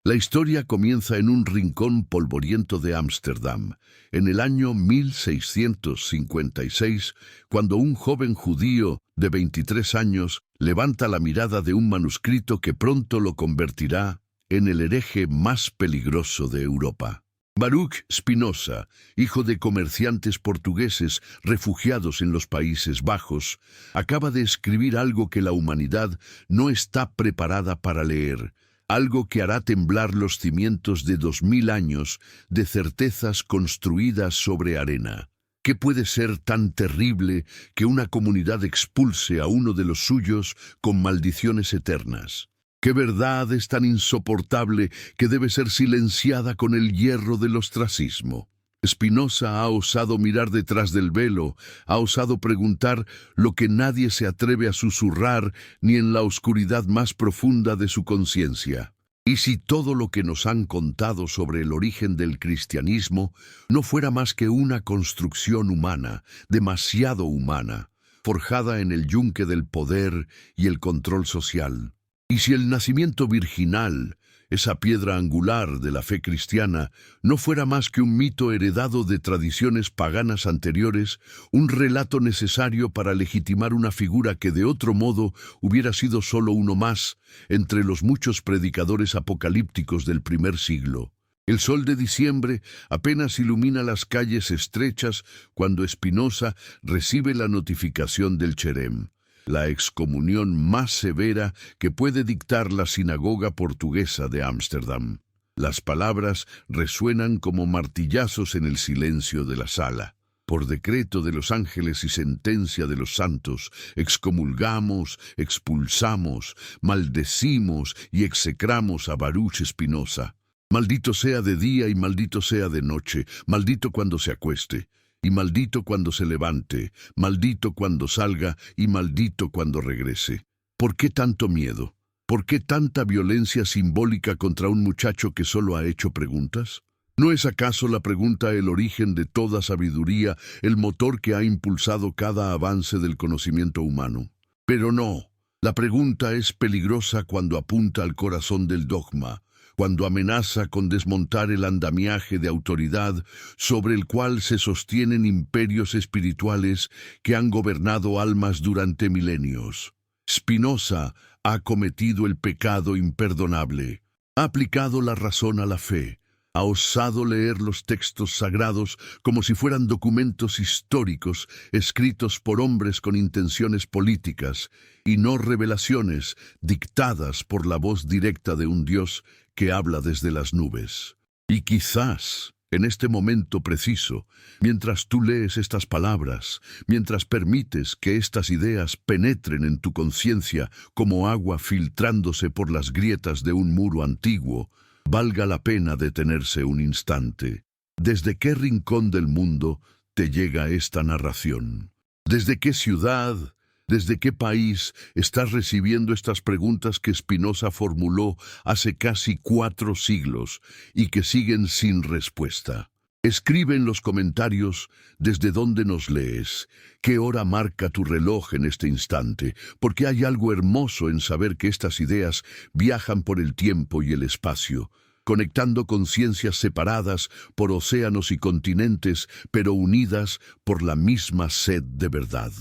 La historia comienza en un rincón polvoriento de Ámsterdam, en el año 1656, cuando un joven judío de 23 años levanta la mirada de un manuscrito que pronto lo convertirá en el hereje más peligroso de Europa. Baruch Spinoza, hijo de comerciantes portugueses refugiados en los Países Bajos, acaba de escribir algo que la humanidad no está preparada para leer, algo que hará temblar los cimientos de 2000 años de certezas construidas sobre arena. ¿Qué puede ser tan terrible que una comunidad expulse a uno de los suyos con maldiciones eternas? ¿Qué verdad es tan insoportable que debe ser silenciada con el hierro del ostracismo? Spinoza ha osado mirar detrás del velo, ha osado preguntar lo que nadie se atreve a susurrar ni en la oscuridad más profunda de su conciencia. ¿Y si todo lo que nos han contado sobre el origen del cristianismo no fuera más que una construcción humana, demasiado humana, forjada en el yunque del poder y el control social? ¿Y si el nacimiento virginal, esa piedra angular de la fe cristiana, no fuera más que un mito heredado de tradiciones paganas anteriores, un relato necesario para legitimar una figura que de otro modo hubiera sido solo uno más entre los muchos predicadores apocalípticos del primer siglo? El sol de diciembre apenas ilumina las calles estrechas cuando Spinoza recibe la notificación del cherem, la excomunión más severa que puede dictar la sinagoga portuguesa de Ámsterdam. Las palabras resuenan como martillazos en el silencio de la sala. Por decreto de los ángeles y sentencia de los santos, excomulgamos, expulsamos, maldecimos y execramos a Baruch Spinoza. Maldito sea de día y maldito sea de noche, maldito cuando se acueste, y maldito cuando se levante, maldito cuando salga y maldito cuando regrese. ¿Por qué tanto miedo? ¿Por qué tanta violencia simbólica contra un muchacho que solo ha hecho preguntas? ¿No es acaso la pregunta el origen de toda sabiduría, el motor que ha impulsado cada avance del conocimiento humano? Pero no, la pregunta es peligrosa cuando apunta al corazón del dogma, cuando amenaza con desmontar el andamiaje de autoridad sobre el cual se sostienen imperios espirituales que han gobernado almas durante milenios. Spinoza ha cometido el pecado imperdonable, ha aplicado la razón a la fe, ha osado leer los textos sagrados como si fueran documentos históricos escritos por hombres con intenciones políticas y no revelaciones dictadas por la voz directa de un Dios que habla desde las nubes. Y quizás, en este momento preciso, mientras tú lees estas palabras, mientras permites que estas ideas penetren en tu conciencia como agua filtrándose por las grietas de un muro antiguo, valga la pena detenerse un instante. ¿Desde qué rincón del mundo te llega esta narración? ¿Desde qué ciudad, desde qué país estás recibiendo estas preguntas que Spinoza formuló hace casi 4 siglos y que siguen sin respuesta? Escribe en los comentarios desde dónde nos lees, qué hora marca tu reloj en este instante, porque hay algo hermoso en saber que estas ideas viajan por el tiempo y el espacio, conectando conciencias separadas por océanos y continentes, pero unidas por la misma sed de verdad.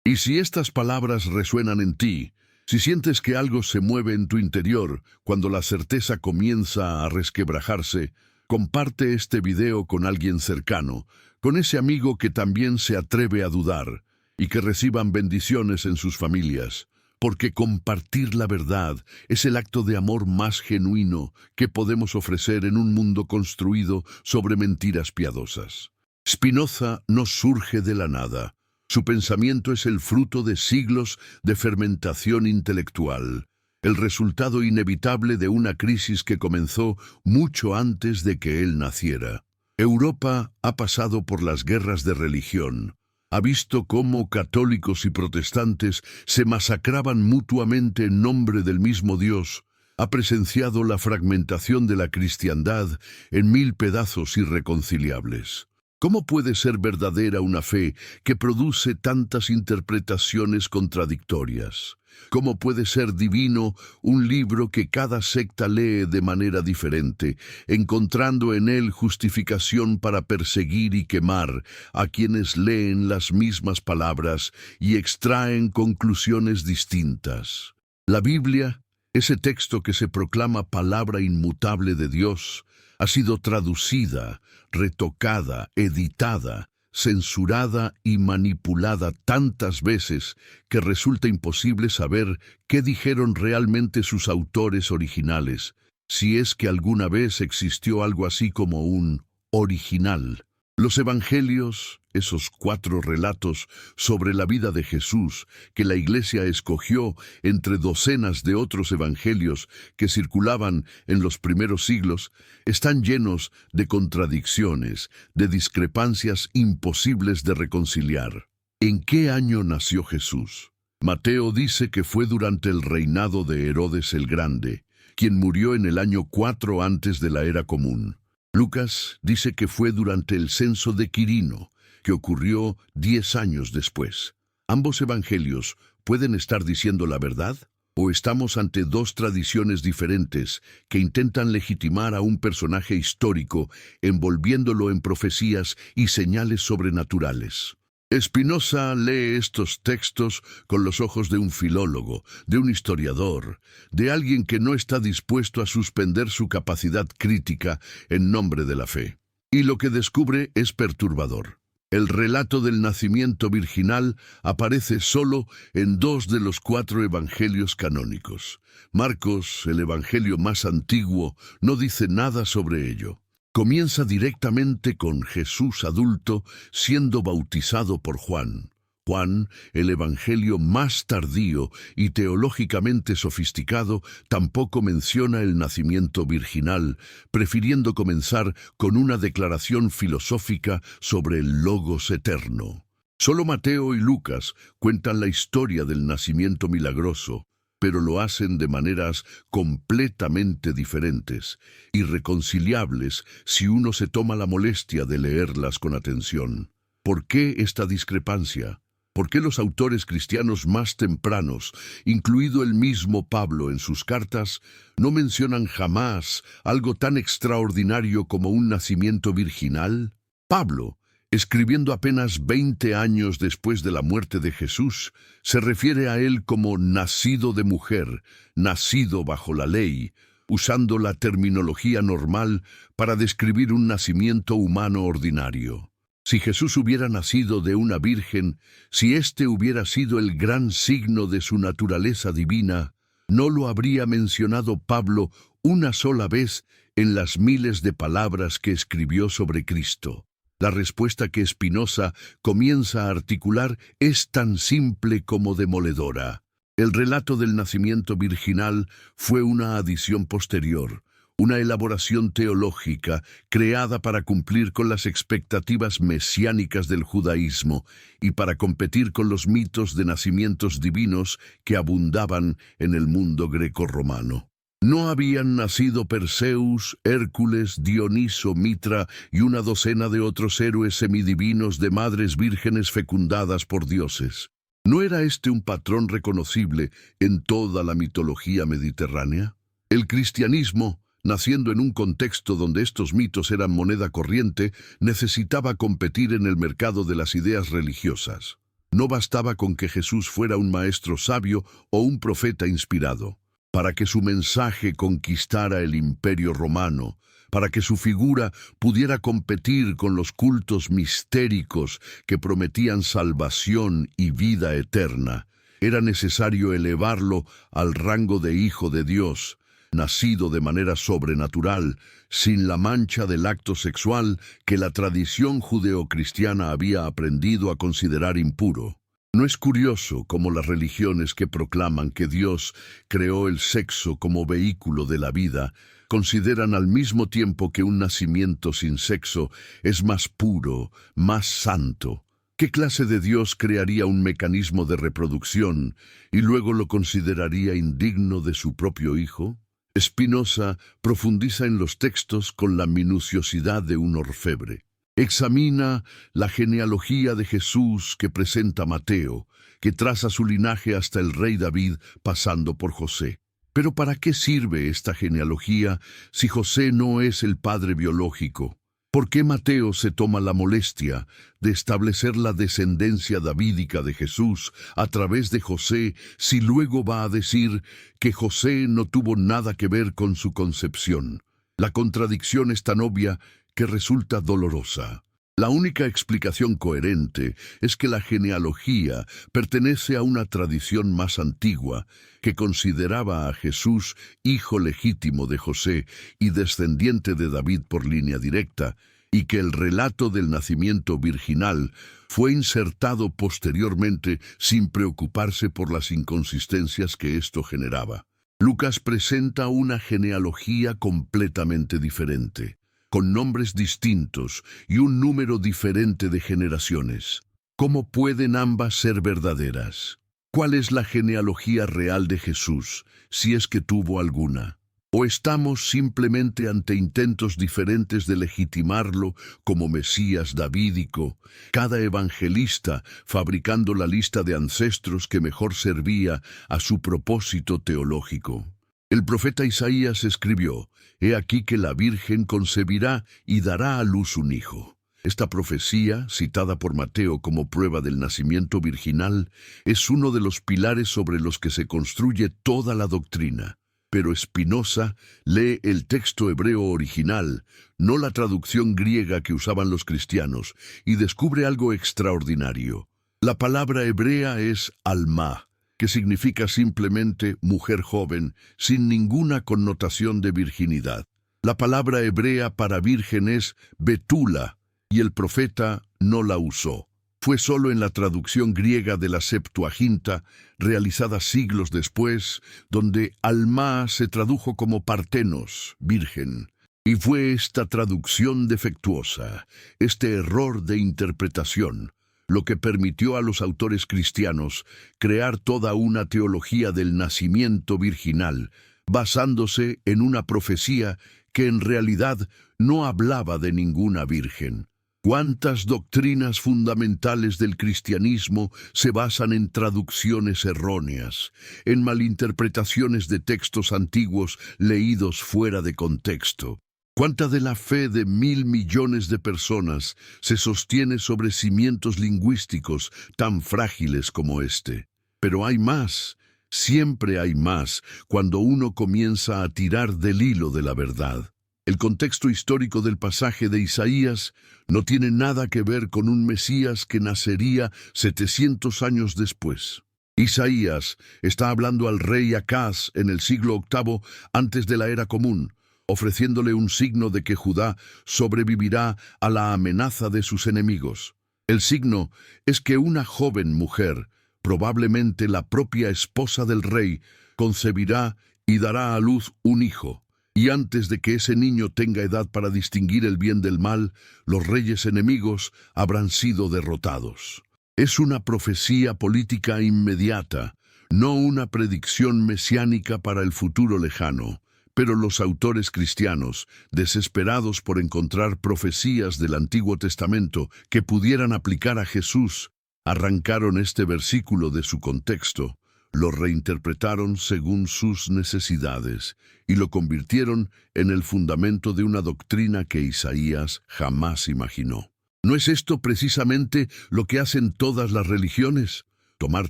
Y si estas palabras resuenan en ti, si sientes que algo se mueve en tu interior cuando la certeza comienza a resquebrajarse, comparte este video con alguien cercano, con ese amigo que también se atreve a dudar, y que reciban bendiciones en sus familias, porque compartir la verdad es el acto de amor más genuino que podemos ofrecer en un mundo construido sobre mentiras piadosas. Spinoza no surge de la nada. Su pensamiento es el fruto de siglos de fermentación intelectual, el resultado inevitable de una crisis que comenzó mucho antes de que él naciera. Europa ha pasado por las guerras de religión, ha visto cómo católicos y protestantes se masacraban mutuamente en nombre del mismo Dios, ha presenciado la fragmentación de la cristiandad en 1000 pedazos irreconciliables. ¿Cómo puede ser verdadera una fe que produce tantas interpretaciones contradictorias? ¿Cómo puede ser divino un libro que cada secta lee de manera diferente, encontrando en él justificación para perseguir y quemar a quienes leen las mismas palabras y extraen conclusiones distintas? La Biblia, ese texto que se proclama palabra inmutable de Dios, ha sido traducida, retocada, editada, censurada y manipulada tantas veces que resulta imposible saber qué dijeron realmente sus autores originales, si es que alguna vez existió algo así como un original. Los evangelios, esos 4 relatos sobre la vida de Jesús que la Iglesia escogió entre docenas de otros evangelios que circulaban en los primeros siglos, están llenos de contradicciones, de discrepancias imposibles de reconciliar. ¿En qué año nació Jesús? Mateo dice que fue durante el reinado de Herodes el Grande, quien murió en el año 4 antes de la era común. Lucas dice que fue durante el censo de Quirino, que ocurrió 10 años después. ¿Ambos evangelios pueden estar diciendo la verdad? ¿O estamos ante 2 tradiciones diferentes que intentan legitimar a un personaje histórico, envolviéndolo en profecías y señales sobrenaturales? Spinoza lee estos textos con los ojos de un filólogo, de un historiador, de alguien que no está dispuesto a suspender su capacidad crítica en nombre de la fe. Y lo que descubre es perturbador. El relato del nacimiento virginal aparece solo en 2 de los 4 evangelios canónicos. Marcos, el evangelio más antiguo, no dice nada sobre ello. Comienza directamente con Jesús adulto siendo bautizado por Juan. Juan, el evangelio más tardío y teológicamente sofisticado, tampoco menciona el nacimiento virginal, prefiriendo comenzar con una declaración filosófica sobre el Logos eterno. Solo Mateo y Lucas cuentan la historia del nacimiento milagroso, pero lo hacen de maneras completamente diferentes, irreconciliables si uno se toma la molestia de leerlas con atención. ¿Por qué esta discrepancia? ¿Por qué los autores cristianos más tempranos, incluido el mismo Pablo en sus cartas, no mencionan jamás algo tan extraordinario como un nacimiento virginal? Pablo, escribiendo apenas 20 años después de la muerte de Jesús, se refiere a él como nacido de mujer, nacido bajo la ley, usando la terminología normal para describir un nacimiento humano ordinario. Si Jesús hubiera nacido de una virgen, si éste hubiera sido el gran signo de su naturaleza divina, no lo habría mencionado Pablo una sola vez en las miles de palabras que escribió sobre Cristo. La respuesta que Spinoza comienza a articular es tan simple como demoledora. El relato del nacimiento virginal fue una adición posterior, una elaboración teológica creada para cumplir con las expectativas mesiánicas del judaísmo y para competir con los mitos de nacimientos divinos que abundaban en el mundo greco-romano. No habían nacido Perseus, Hércules, Dioniso, Mitra y una docena de otros héroes semidivinos de madres vírgenes fecundadas por dioses. ¿No era este un patrón reconocible en toda la mitología mediterránea? El cristianismo, naciendo en un contexto donde estos mitos eran moneda corriente, necesitaba competir en el mercado de las ideas religiosas. No bastaba con que Jesús fuera un maestro sabio o un profeta inspirado. Para que su mensaje conquistara el imperio romano, para que su figura pudiera competir con los cultos mistéricos que prometían salvación y vida eterna, era necesario elevarlo al rango de Hijo de Dios, nacido de manera sobrenatural, sin la mancha del acto sexual que la tradición judeocristiana había aprendido a considerar impuro. ¿No es curioso cómo las religiones que proclaman que Dios creó el sexo como vehículo de la vida, consideran al mismo tiempo que un nacimiento sin sexo es más puro, más santo? ¿Qué clase de Dios crearía un mecanismo de reproducción y luego lo consideraría indigno de su propio hijo? Spinoza profundiza en los textos con la minuciosidad de un orfebre. Examina la genealogía de Jesús que presenta Mateo, que traza su linaje hasta el rey David pasando por José. Pero ¿para qué sirve esta genealogía si José no es el padre biológico? ¿Por qué Mateo se toma la molestia de establecer la descendencia davídica de Jesús a través de José si luego va a decir que José no tuvo nada que ver con su concepción? La contradicción es tan obvia que resulta dolorosa. La única explicación coherente es que la genealogía pertenece a una tradición más antigua que consideraba a Jesús hijo legítimo de José y descendiente de David por línea directa, y que el relato del nacimiento virginal fue insertado posteriormente sin preocuparse por las inconsistencias que esto generaba. Lucas presenta una genealogía completamente diferente, con nombres distintos y un número diferente de generaciones. ¿Cómo pueden ambas ser verdaderas? ¿Cuál es la genealogía real de Jesús, si es que tuvo alguna? ¿O estamos simplemente ante intentos diferentes de legitimarlo como Mesías davídico, cada evangelista fabricando la lista de ancestros que mejor servía a su propósito teológico? El profeta Isaías escribió: «He aquí que la Virgen concebirá y dará a luz un hijo». Esta profecía, citada por Mateo como prueba del nacimiento virginal, es uno de los pilares sobre los que se construye toda la doctrina. Pero Spinoza lee el texto hebreo original, no la traducción griega que usaban los cristianos, y descubre algo extraordinario. La palabra hebrea es alma, que significa simplemente mujer joven, sin ninguna connotación de virginidad. La palabra hebrea para virgen es betula, y el profeta no la usó. Fue solo en la traducción griega de la Septuaginta, realizada siglos después, donde alma se tradujo como partenos, virgen. Y fue esta traducción defectuosa, este error de interpretación, lo que permitió a los autores cristianos crear toda una teología del nacimiento virginal, basándose en una profecía que en realidad no hablaba de ninguna virgen. ¿Cuántas doctrinas fundamentales del cristianismo se basan en traducciones erróneas, en malinterpretaciones de textos antiguos leídos fuera de contexto? ¿Cuánta de la fe de 1.000 millones de personas se sostiene sobre cimientos lingüísticos tan frágiles como este? Pero hay más, siempre hay más, cuando uno comienza a tirar del hilo de la verdad. El contexto histórico del pasaje de Isaías no tiene nada que ver con un Mesías que nacería 700 años después. Isaías está hablando al rey Acaz en el siglo VIII antes de la era común, ofreciéndole un signo de que Judá sobrevivirá a la amenaza de sus enemigos. El signo es que una joven mujer, probablemente la propia esposa del rey, concebirá y dará a luz un hijo. Y antes de que ese niño tenga edad para distinguir el bien del mal, los reyes enemigos habrán sido derrotados. Es una profecía política inmediata, no una predicción mesiánica para el futuro lejano. Pero los autores cristianos, desesperados por encontrar profecías del Antiguo Testamento que pudieran aplicar a Jesús, arrancaron este versículo de su contexto, lo reinterpretaron según sus necesidades y lo convirtieron en el fundamento de una doctrina que Isaías jamás imaginó. ¿No es esto precisamente lo que hacen todas las religiones? Tomar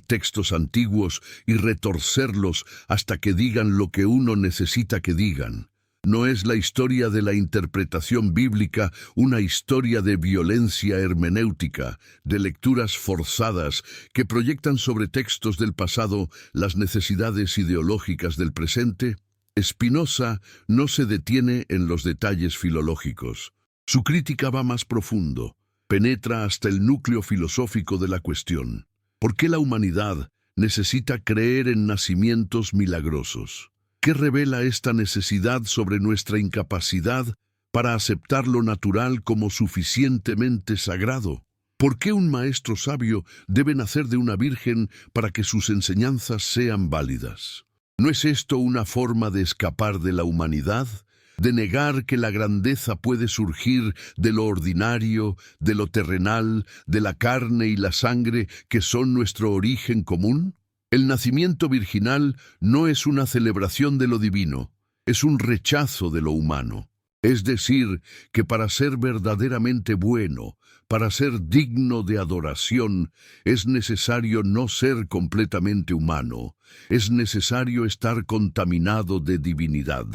textos antiguos y retorcerlos hasta que digan lo que uno necesita que digan. ¿No es la historia de la interpretación bíblica una historia de violencia hermenéutica, de lecturas forzadas que proyectan sobre textos del pasado las necesidades ideológicas del presente? Spinoza no se detiene en los detalles filológicos. Su crítica va más profundo, penetra hasta el núcleo filosófico de la cuestión. ¿Por qué la humanidad necesita creer en nacimientos milagrosos? ¿Qué revela esta necesidad sobre nuestra incapacidad para aceptar lo natural como suficientemente sagrado? ¿Por qué un maestro sabio debe nacer de una virgen para que sus enseñanzas sean válidas? ¿No es esto una forma de escapar de la humanidad, de negar que la grandeza puede surgir de lo ordinario, de lo terrenal, de la carne y la sangre que son nuestro origen común? El nacimiento virginal no es una celebración de lo divino, es un rechazo de lo humano. Es decir, que para ser verdaderamente bueno, para ser digno de adoración, es necesario no ser completamente humano, es necesario estar contaminado de divinidad.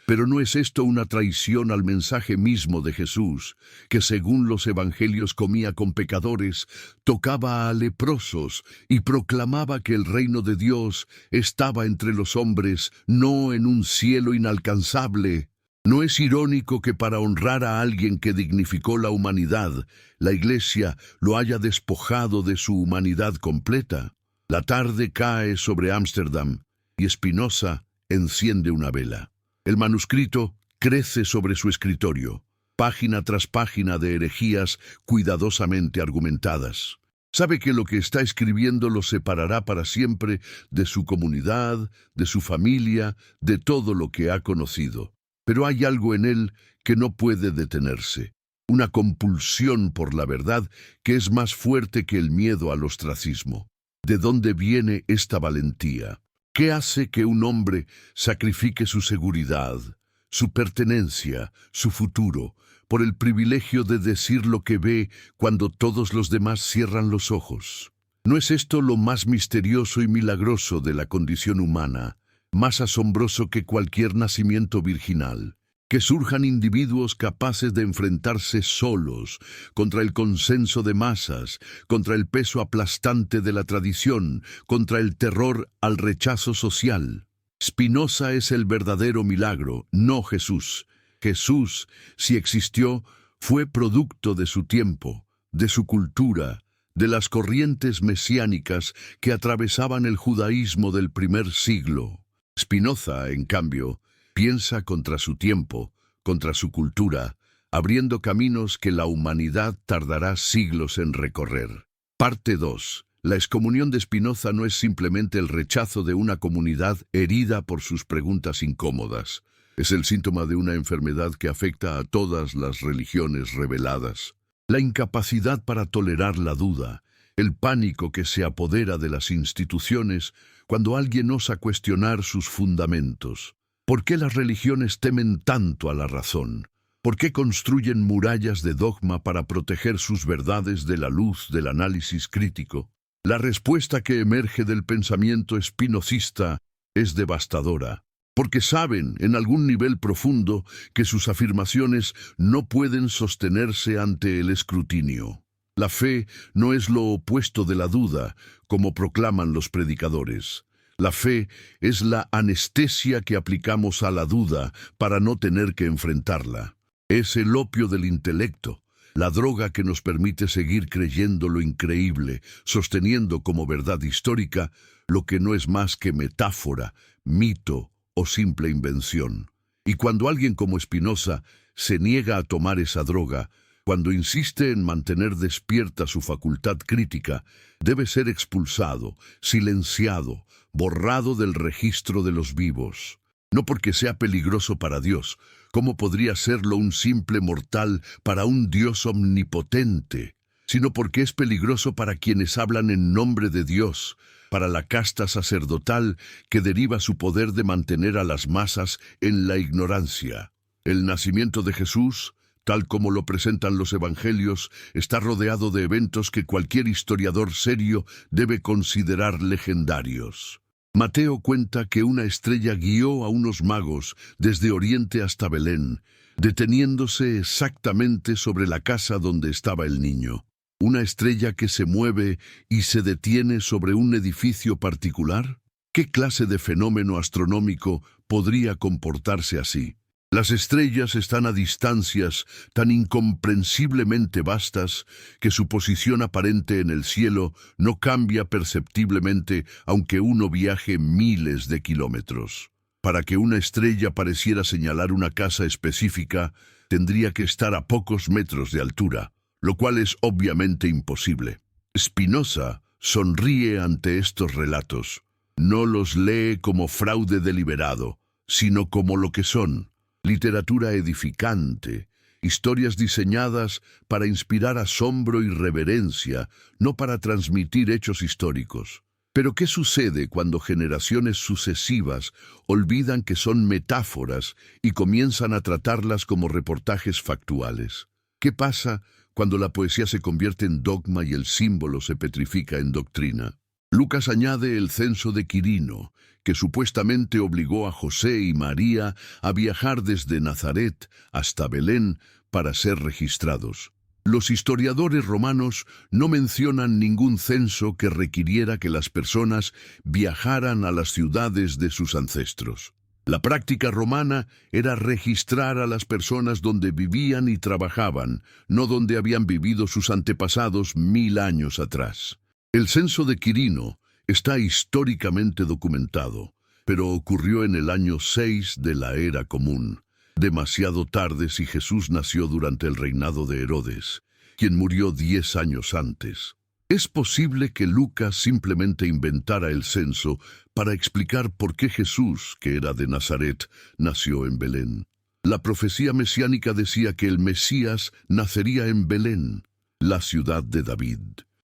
Pero ¿no es esto una traición al mensaje mismo de Jesús, que según los evangelios comía con pecadores, tocaba a leprosos y proclamaba que el reino de Dios estaba entre los hombres, no en un cielo inalcanzable? ¿No es irónico que para honrar a alguien que dignificó la humanidad, la Iglesia lo haya despojado de su humanidad completa? La tarde cae sobre Ámsterdam y Spinoza enciende una vela. El manuscrito crece sobre su escritorio, página tras página de herejías cuidadosamente argumentadas. Sabe que lo que está escribiendo lo separará para siempre de su comunidad, de su familia, de todo lo que ha conocido. Pero hay algo en él que no puede detenerse, una compulsión por la verdad que es más fuerte que el miedo al ostracismo. ¿De dónde viene esta valentía? ¿Qué hace que un hombre sacrifique su seguridad, su pertenencia, su futuro, por el privilegio de decir lo que ve cuando todos los demás cierran los ojos? ¿No es esto lo más misterioso y milagroso de la condición humana, más asombroso que cualquier nacimiento virginal? Que surjan individuos capaces de enfrentarse solos contra el consenso de masas, contra el peso aplastante de la tradición, contra el terror al rechazo social. Spinoza es el verdadero milagro, no Jesús. Jesús, si existió, fue producto de su tiempo, de su cultura, de las corrientes mesiánicas que atravesaban el judaísmo del primer siglo. Spinoza, en cambio, piensa contra su tiempo, contra su cultura, abriendo caminos que la humanidad tardará siglos en recorrer. Parte 2. La excomunión de Spinoza no es simplemente el rechazo de una comunidad herida por sus preguntas incómodas. Es el síntoma de una enfermedad que afecta a todas las religiones reveladas. La incapacidad para tolerar la duda, el pánico que se apodera de las instituciones cuando alguien osa cuestionar sus fundamentos. ¿Por qué las religiones temen tanto a la razón? ¿Por qué construyen murallas de dogma para proteger sus verdades de la luz del análisis crítico? La respuesta que emerge del pensamiento espinocista es devastadora, porque saben, en algún nivel profundo, que sus afirmaciones no pueden sostenerse ante el escrutinio. La fe no es lo opuesto de la duda, como proclaman los predicadores. La fe es la anestesia que aplicamos a la duda para no tener que enfrentarla. Es el opio del intelecto, la droga que nos permite seguir creyendo lo increíble, sosteniendo como verdad histórica lo que no es más que metáfora, mito o simple invención. Y cuando alguien como Spinoza se niega a tomar esa droga, cuando insiste en mantener despierta su facultad crítica, debe ser expulsado, silenciado, borrado del registro de los vivos. No porque sea peligroso para Dios, ¿cómo podría serlo un simple mortal para un Dios omnipotente? Sino porque es peligroso para quienes hablan en nombre de Dios, para la casta sacerdotal que deriva su poder de mantener a las masas en la ignorancia. El nacimiento de Jesús, tal como lo presentan los evangelios, está rodeado de eventos que cualquier historiador serio debe considerar legendarios. Mateo cuenta que una estrella guió a unos magos desde Oriente hasta Belén, deteniéndose exactamente sobre la casa donde estaba el niño. ¿Una estrella que se mueve y se detiene sobre un edificio particular? ¿Qué clase de fenómeno astronómico podría comportarse así? Las estrellas están a distancias tan incomprensiblemente vastas que su posición aparente en el cielo no cambia perceptiblemente aunque uno viaje miles de kilómetros. Para que una estrella pareciera señalar una casa específica, tendría que estar a pocos metros de altura, lo cual es obviamente imposible. Spinoza sonríe ante estos relatos. No los lee como fraude deliberado, sino como lo que son. literatura edificante, historias diseñadas para inspirar asombro y reverencia, no para transmitir hechos históricos. Pero ¿qué sucede cuando generaciones sucesivas olvidan que son metáforas y comienzan a tratarlas como reportajes factuales? ¿Qué pasa cuando la poesía se convierte en dogma y el símbolo se petrifica en doctrina? Lucas añade el censo de Quirino, que supuestamente obligó a José y María a viajar desde Nazaret hasta Belén para ser registrados. Los historiadores romanos no mencionan ningún censo que requiriera que las personas viajaran a las ciudades de sus ancestros. La práctica romana era registrar a las personas donde vivían y trabajaban, no donde habían vivido sus antepasados 1000 años atrás. El censo de Quirino está históricamente documentado, pero ocurrió en el año 6 de la Era Común, demasiado tarde si Jesús nació durante el reinado de Herodes, quien murió 10 años antes. Es posible que Lucas simplemente inventara el censo para explicar por qué Jesús, que era de Nazaret, nació en Belén. La profecía mesiánica decía que el Mesías nacería en Belén, la ciudad de David.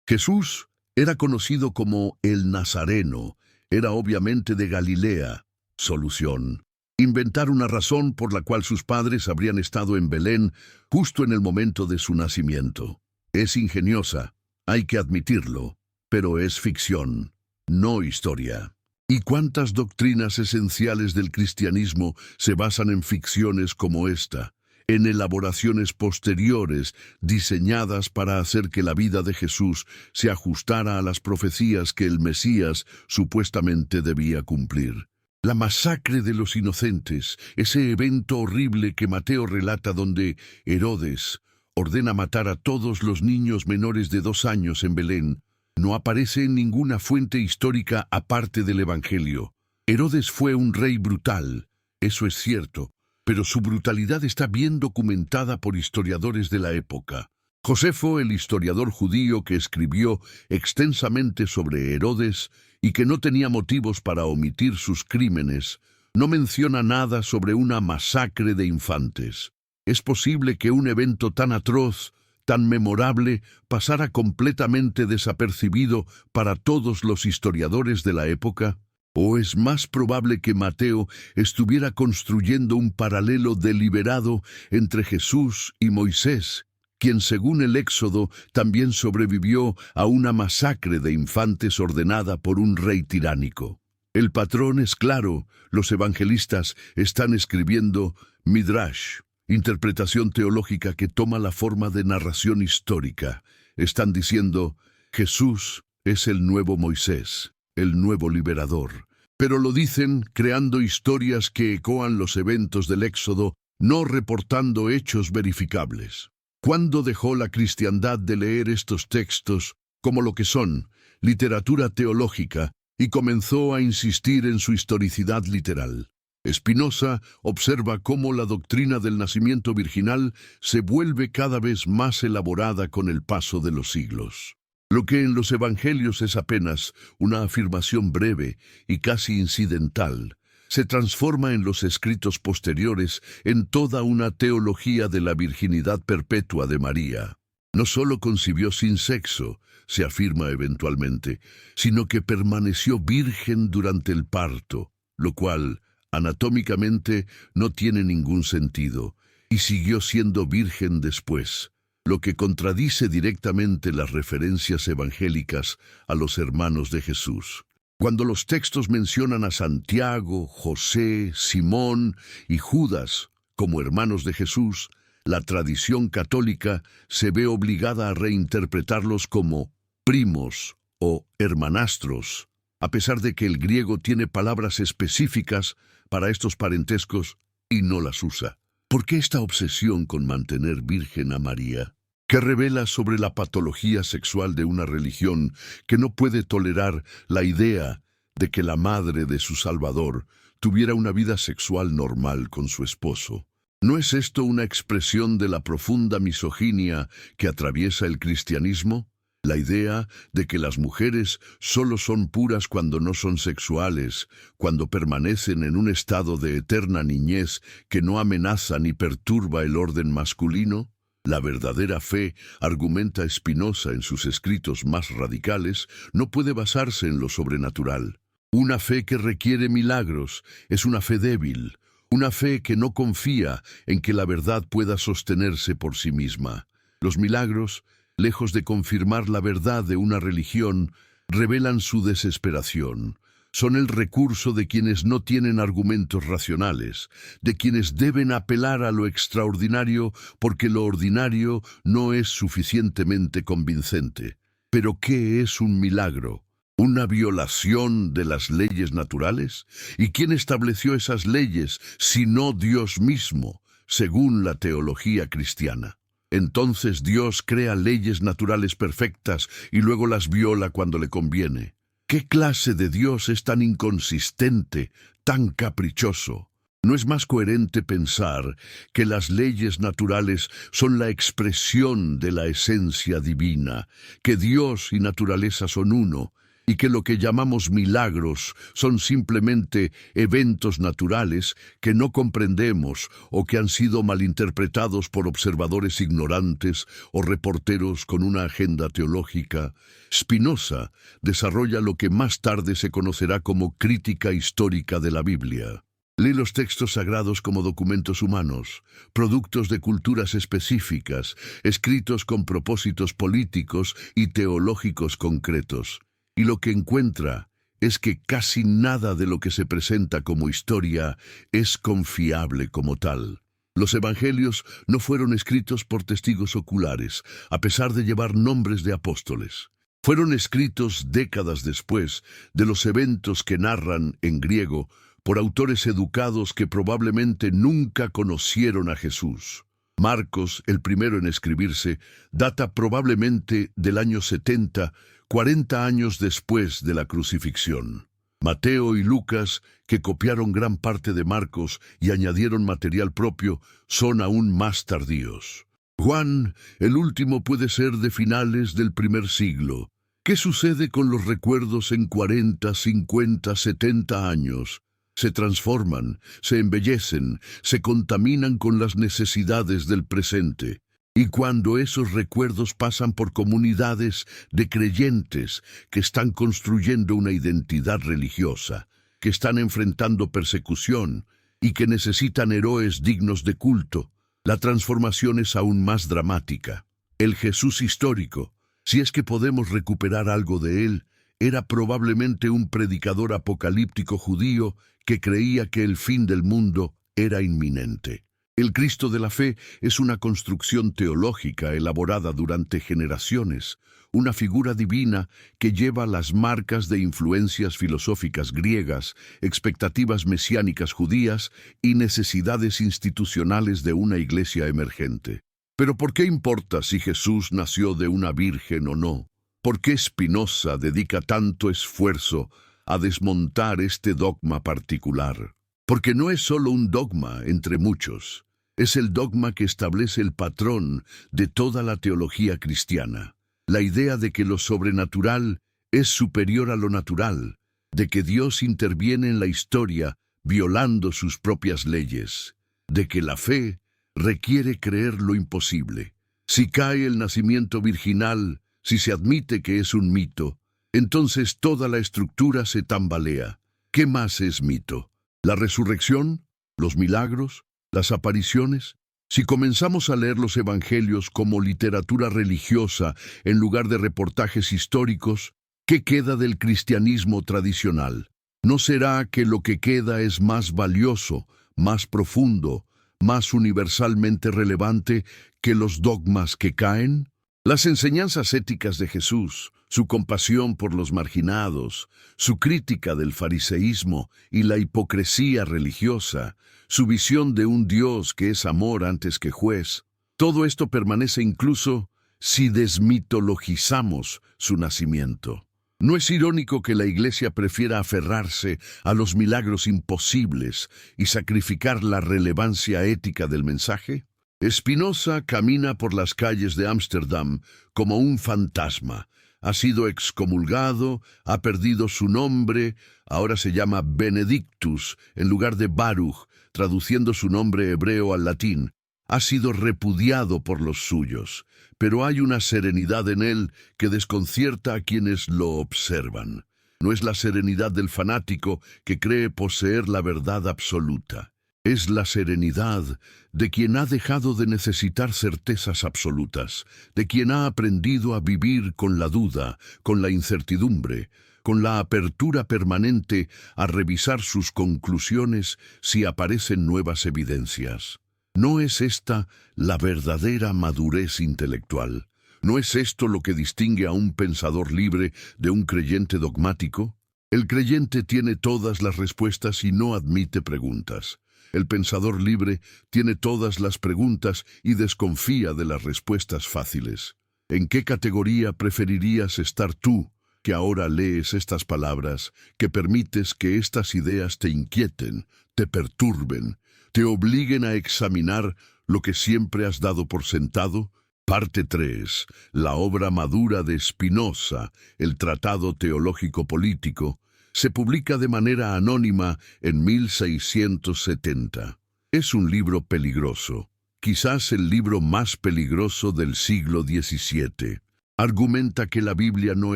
Jesús era conocido como el Nazareno, era obviamente de Galilea. Solución: inventar una razón por la cual sus padres habrían estado en Belén justo en el momento de su nacimiento. Es ingeniosa, hay que admitirlo, pero es ficción, no historia. ¿Y cuántas doctrinas esenciales del cristianismo se basan en ficciones como esta, en elaboraciones posteriores diseñadas para hacer que la vida de Jesús se ajustara a las profecías que el Mesías supuestamente debía cumplir? La masacre de los inocentes, ese evento horrible que Mateo relata donde Herodes ordena matar a todos los niños menores de 2 años en Belén, no aparece en ninguna fuente histórica aparte del Evangelio. Herodes fue un rey brutal, eso es cierto, pero su brutalidad está bien documentada por historiadores de la época. Josefo, el historiador judío que escribió extensamente sobre Herodes y que no tenía motivos para omitir sus crímenes, no menciona nada sobre una masacre de infantes. ¿Es posible que un evento tan atroz, tan memorable, pasara completamente desapercibido para todos los historiadores de la época? ¿O es más probable que Mateo estuviera construyendo un paralelo deliberado entre Jesús y Moisés, quien según el Éxodo también sobrevivió a una masacre de infantes ordenada por un rey tiránico? El patrón es claro, los evangelistas están escribiendo Midrash, interpretación teológica que toma la forma de narración histórica. Están diciendo, Jesús es el nuevo Moisés, el nuevo liberador. Pero lo dicen creando historias que ecoan los eventos del Éxodo, no reportando hechos verificables. ¿Cuándo dejó la cristiandad de leer estos textos como lo que son, literatura teológica, y comenzó a insistir en su historicidad literal? Spinoza observa cómo la doctrina del nacimiento virginal se vuelve cada vez más elaborada con el paso de los siglos. Lo que en los evangelios es apenas una afirmación breve y casi incidental, se transforma en los escritos posteriores en toda una teología de la virginidad perpetua de María. No solo concibió sin sexo, se afirma eventualmente, sino que permaneció virgen durante el parto, lo cual, anatómicamente, no tiene ningún sentido, y siguió siendo virgen después, lo que contradice directamente las referencias evangélicas a los hermanos de Jesús. Cuando los textos mencionan a Santiago, José, Simón y Judas como hermanos de Jesús, la tradición católica se ve obligada a reinterpretarlos como primos o hermanastros, a pesar de que el griego tiene palabras específicas para estos parentescos y no las usa. ¿Por qué esta obsesión con mantener virgen a María? ¿Qué revela sobre la patología sexual de una religión que no puede tolerar la idea de que la madre de su Salvador tuviera una vida sexual normal con su esposo? ¿No es esto una expresión de la profunda misoginia que atraviesa el cristianismo? La idea de que las mujeres solo son puras cuando no son sexuales, cuando permanecen en un estado de eterna niñez que no amenaza ni perturba el orden masculino. La verdadera fe, argumenta Spinoza en sus escritos más radicales, no puede basarse en lo sobrenatural. Una fe que requiere milagros es una fe débil, una fe que no confía en que la verdad pueda sostenerse por sí misma. Los milagros, lejos de confirmar la verdad de una religión, revelan su desesperación. Son el recurso de quienes no tienen argumentos racionales, de quienes deben apelar a lo extraordinario porque lo ordinario no es suficientemente convincente. ¿Pero qué es un milagro? ¿Una violación de las leyes naturales? ¿Y quién estableció esas leyes, sino Dios mismo, según la teología cristiana? Entonces Dios crea leyes naturales perfectas y luego las viola cuando le conviene. ¿Qué clase de Dios es tan inconsistente, tan caprichoso? ¿No es más coherente pensar que las leyes naturales son la expresión de la esencia divina, que Dios y naturaleza son uno, y que lo que llamamos milagros son simplemente eventos naturales que no comprendemos o que han sido malinterpretados por observadores ignorantes o reporteros con una agenda teológica? Spinoza desarrolla lo que más tarde se conocerá como crítica histórica de la Biblia. Lee los textos sagrados como documentos humanos, productos de culturas específicas, escritos con propósitos políticos y teológicos concretos. Y lo que encuentra es que casi nada de lo que se presenta como historia es confiable como tal. Los evangelios no fueron escritos por testigos oculares, a pesar de llevar nombres de apóstoles. Fueron escritos décadas después de los eventos que narran en griego por autores educados que probablemente nunca conocieron a Jesús. Marcos, el primero en escribirse, data probablemente del año 70, 40 años después de la crucifixión. Mateo y Lucas, que copiaron gran parte de Marcos y añadieron material propio, son aún más tardíos. Juan, el último, puede ser de finales del primer siglo. ¿Qué sucede con los recuerdos en 40, 50, 70 años? Se transforman, se embellecen, se contaminan con las necesidades del presente. Y cuando esos recuerdos pasan por comunidades de creyentes que están construyendo una identidad religiosa, que están enfrentando persecución y que necesitan héroes dignos de culto, la transformación es aún más dramática. El Jesús histórico, si es que podemos recuperar algo de él, era probablemente un predicador apocalíptico judío que creía que el fin del mundo era inminente. El Cristo de la fe es una construcción teológica elaborada durante generaciones, una figura divina que lleva las marcas de influencias filosóficas griegas, expectativas mesiánicas judías y necesidades institucionales de una iglesia emergente. Pero ¿por qué importa si Jesús nació de una virgen o no? ¿Por qué Spinoza dedica tanto esfuerzo a desmontar este dogma particular? Porque no es solo un dogma entre muchos. Es el dogma que establece el patrón de toda la teología cristiana. La idea de que lo sobrenatural es superior a lo natural, de que Dios interviene en la historia violando sus propias leyes, de que la fe requiere creer lo imposible. Si cae el nacimiento virginal, si se admite que es un mito, entonces toda la estructura se tambalea. ¿Qué más es mito? ¿La resurrección? ¿Los milagros? ¿Las apariciones? Si comenzamos a leer los evangelios como literatura religiosa en lugar de reportajes históricos, ¿qué queda del cristianismo tradicional? ¿No será que lo que queda es más valioso, más profundo, más universalmente relevante que los dogmas que caen? Las enseñanzas éticas de Jesús, su compasión por los marginados, su crítica del fariseísmo y la hipocresía religiosa, su visión de un Dios que es amor antes que juez, todo esto permanece incluso si desmitologizamos su nacimiento. ¿No es irónico que la Iglesia prefiera aferrarse a los milagros imposibles y sacrificar la relevancia ética del mensaje? Spinoza camina por las calles de Ámsterdam como un fantasma. Ha sido excomulgado, ha perdido su nombre, ahora se llama Benedictus en lugar de Baruch, traduciendo su nombre hebreo al latín. Ha sido repudiado por los suyos, pero hay una serenidad en él que desconcierta a quienes lo observan. No es la serenidad del fanático que cree poseer la verdad absoluta. Es la serenidad de quien ha dejado de necesitar certezas absolutas, de quien ha aprendido a vivir con la duda, con la incertidumbre, con la apertura permanente a revisar sus conclusiones si aparecen nuevas evidencias. ¿No es esta la verdadera madurez intelectual? ¿No es esto lo que distingue a un pensador libre de un creyente dogmático? El creyente tiene todas las respuestas y no admite preguntas. El pensador libre tiene todas las preguntas y desconfía de las respuestas fáciles. ¿En qué categoría preferirías estar tú, que ahora lees estas palabras, que permites que estas ideas te inquieten, te perturben, te obliguen a examinar lo que siempre has dado por sentado? Parte 3. La obra madura de Spinoza, el Tratado Teológico Político, se publica de manera anónima en 1670. Es un libro peligroso, quizás el libro más peligroso del siglo XVII. Argumenta que la Biblia no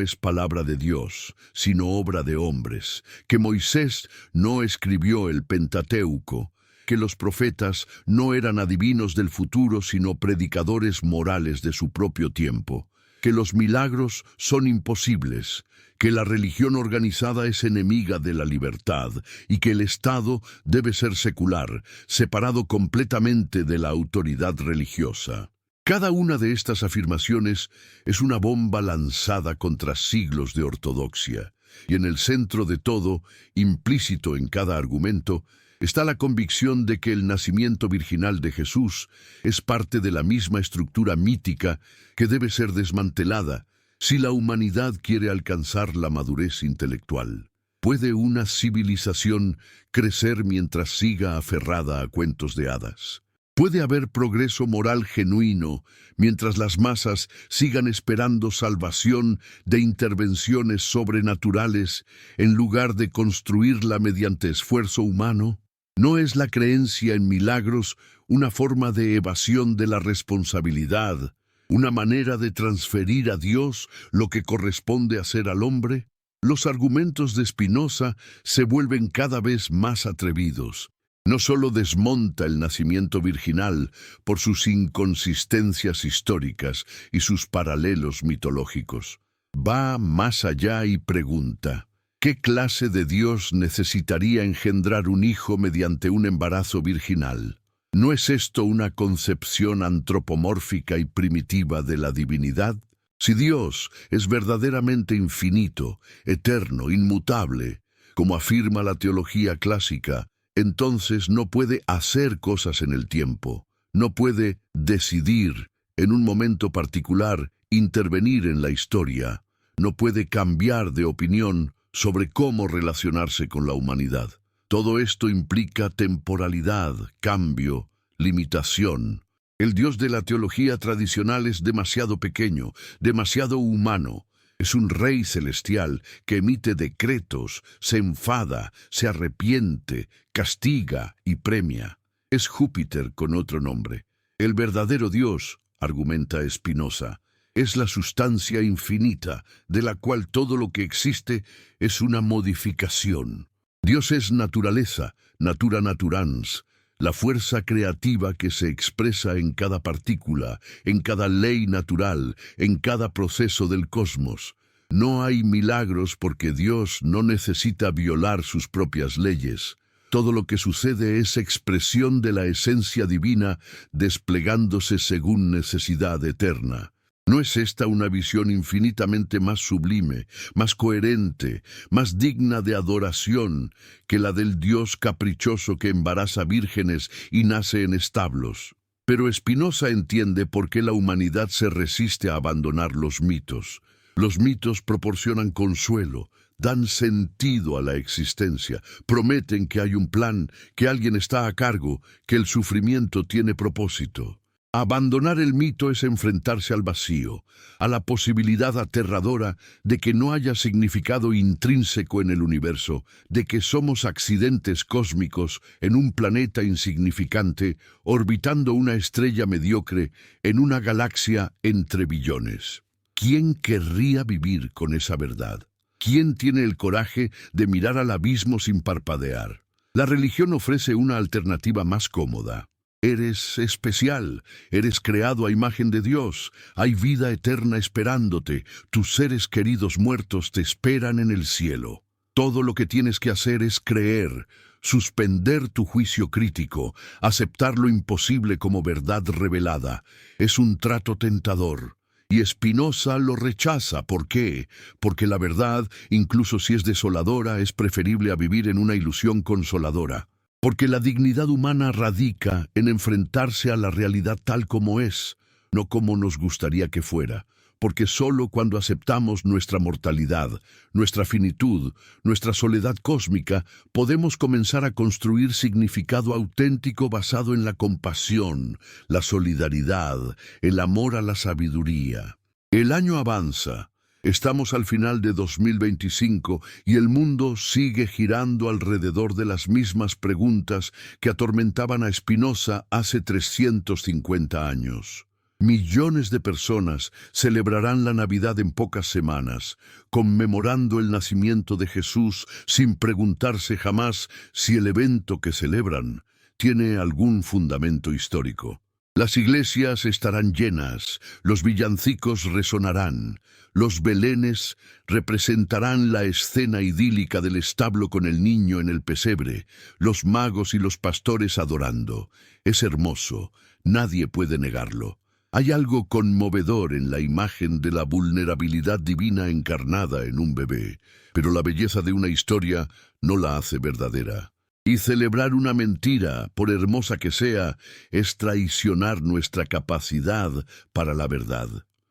es palabra de Dios, sino obra de hombres, que Moisés no escribió el Pentateuco, que los profetas no eran adivinos del futuro, sino predicadores morales de su propio tiempo, que los milagros son imposibles, que la religión organizada es enemiga de la libertad y que el Estado debe ser secular, separado completamente de la autoridad religiosa. Cada una de estas afirmaciones es una bomba lanzada contra siglos de ortodoxia, y en el centro de todo, implícito en cada argumento, está la convicción de que el nacimiento virginal de Jesús es parte de la misma estructura mítica que debe ser desmantelada si la humanidad quiere alcanzar la madurez intelectual. ¿Puede una civilización crecer mientras siga aferrada a cuentos de hadas? ¿Puede haber progreso moral genuino mientras las masas sigan esperando salvación de intervenciones sobrenaturales en lugar de construirla mediante esfuerzo humano? ¿No es la creencia en milagros una forma de evasión de la responsabilidad, una manera de transferir a Dios lo que corresponde hacer al hombre? Los argumentos de Spinoza se vuelven cada vez más atrevidos. No solo desmonta el nacimiento virginal por sus inconsistencias históricas y sus paralelos mitológicos. Va más allá y pregunta: ¿qué clase de Dios necesitaría engendrar un hijo mediante un embarazo virginal? ¿No es esto una concepción antropomórfica y primitiva de la divinidad? Si Dios es verdaderamente infinito, eterno, inmutable, como afirma la teología clásica, entonces no puede hacer cosas en el tiempo, no puede decidir en un momento particular, intervenir en la historia, no puede cambiar de opinión sobre cómo relacionarse con la humanidad. Todo esto implica temporalidad, cambio, limitación. El Dios de la teología tradicional es demasiado pequeño, demasiado humano. Es un rey celestial que emite decretos, se enfada, se arrepiente, castiga y premia. Es Júpiter con otro nombre. El verdadero Dios, argumenta Spinoza, es la sustancia infinita de la cual todo lo que existe es una modificación. Dios es naturaleza, natura naturans, la fuerza creativa que se expresa en cada partícula, en cada ley natural, en cada proceso del cosmos. No hay milagros porque Dios no necesita violar sus propias leyes. Todo lo que sucede es expresión de la esencia divina desplegándose según necesidad eterna. ¿No es esta una visión infinitamente más sublime, más coherente, más digna de adoración que la del Dios caprichoso que embaraza vírgenes y nace en establos? Pero Spinoza entiende por qué la humanidad se resiste a abandonar los mitos. Los mitos proporcionan consuelo, dan sentido a la existencia, prometen que hay un plan, que alguien está a cargo, que el sufrimiento tiene propósito. Abandonar el mito es enfrentarse al vacío, a la posibilidad aterradora de que no haya significado intrínseco en el universo, de que somos accidentes cósmicos en un planeta insignificante, orbitando una estrella mediocre en una galaxia entre billones. ¿Quién querría vivir con esa verdad? ¿Quién tiene el coraje de mirar al abismo sin parpadear? La religión ofrece una alternativa más cómoda. Eres especial, eres creado a imagen de Dios, hay vida eterna esperándote, tus seres queridos muertos te esperan en el cielo. Todo lo que tienes que hacer es creer, suspender tu juicio crítico, aceptar lo imposible como verdad revelada. Es un trato tentador. Y Spinoza lo rechaza. ¿Por qué? Porque la verdad, incluso si es desoladora, es preferible a vivir en una ilusión consoladora. Porque la dignidad humana radica en enfrentarse a la realidad tal como es, no como nos gustaría que fuera. Porque solo cuando aceptamos nuestra mortalidad, nuestra finitud, nuestra soledad cósmica, podemos comenzar a construir significado auténtico basado en la compasión, la solidaridad, el amor a la sabiduría. El año avanza. Estamos al final de 2025 y el mundo sigue girando alrededor de las mismas preguntas que atormentaban a Spinoza hace 350 años. Millones de personas celebrarán la Navidad en pocas semanas, conmemorando el nacimiento de Jesús sin preguntarse jamás si el evento que celebran tiene algún fundamento histórico. Las iglesias estarán llenas, los villancicos resonarán, los belenes representarán la escena idílica del establo con el niño en el pesebre, los magos y los pastores adorando. Es hermoso, nadie puede negarlo. Hay algo conmovedor en la imagen de la vulnerabilidad divina encarnada en un bebé, pero la belleza de una historia no la hace verdadera. Y celebrar una mentira, por hermosa que sea, es traicionar nuestra capacidad para la verdad.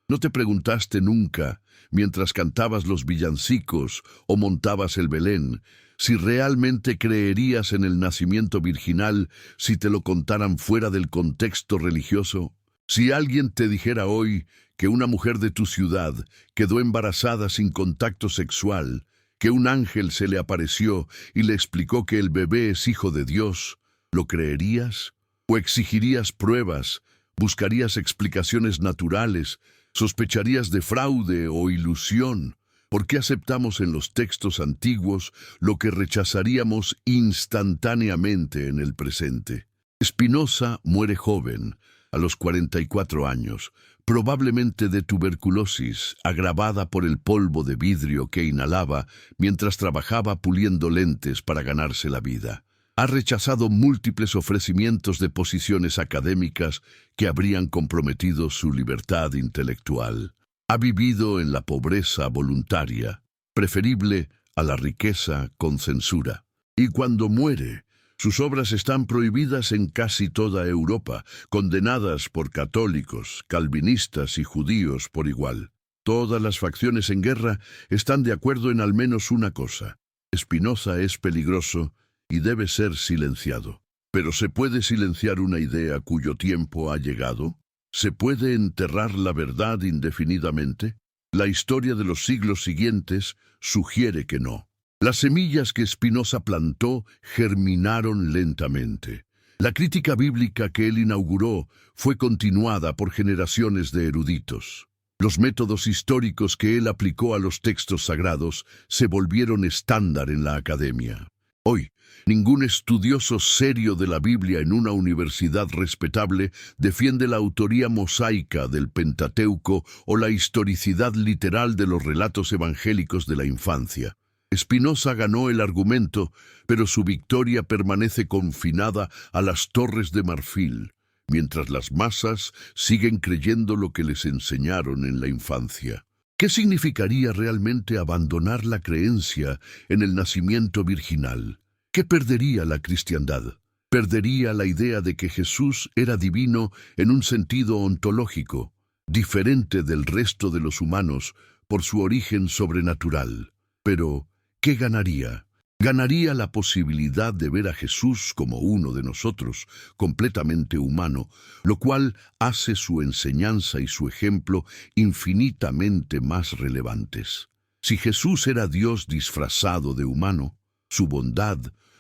¿No te preguntaste nunca, mientras cantabas los villancicos o montabas el Belén, si realmente creerías en el nacimiento virginal si te lo contaran fuera del contexto religioso? Si alguien te dijera hoy que una mujer de tu ciudad quedó embarazada sin contacto sexual, que un ángel se le apareció y le explicó que el bebé es hijo de Dios, ¿lo creerías? ¿O exigirías pruebas? ¿Buscarías explicaciones naturales? ¿Sospecharías de fraude o ilusión? ¿Por qué aceptamos en los textos antiguos lo que rechazaríamos instantáneamente en el presente? Spinoza muere joven, a los 44 años, probablemente de tuberculosis, agravada por el polvo de vidrio que inhalaba mientras trabajaba puliendo lentes para ganarse la vida. Ha rechazado múltiples ofrecimientos de posiciones académicas que habrían comprometido su libertad intelectual. Ha vivido en la pobreza voluntaria, preferible a la riqueza con censura. Y cuando muere, sus obras están prohibidas en casi toda Europa, condenadas por católicos, calvinistas y judíos por igual. Todas las facciones en guerra están de acuerdo en al menos una cosa: Spinoza es peligroso y debe ser silenciado. ¿Pero se puede silenciar una idea cuyo tiempo ha llegado? ¿Se puede enterrar la verdad indefinidamente? La historia de los siglos siguientes sugiere que no. Las semillas que Spinoza plantó germinaron lentamente. La crítica bíblica que él inauguró fue continuada por generaciones de eruditos. Los métodos históricos que él aplicó a los textos sagrados se volvieron estándar en la academia. Hoy, ningún estudioso serio de la Biblia en una universidad respetable defiende la autoría mosaica del Pentateuco o la historicidad literal de los relatos evangélicos de la infancia. Spinoza ganó el argumento, pero su victoria permanece confinada a las torres de marfil, mientras las masas siguen creyendo lo que les enseñaron en la infancia. ¿Qué significaría realmente abandonar la creencia en el nacimiento virginal? ¿Qué perdería la cristiandad? Perdería la idea de que Jesús era divino en un sentido ontológico, diferente del resto de los humanos por su origen sobrenatural. Pero, ¿qué ganaría? Ganaría la posibilidad de ver a Jesús como uno de nosotros, completamente humano, lo cual hace su enseñanza y su ejemplo infinitamente más relevantes. Si Jesús era Dios disfrazado de humano, su bondad,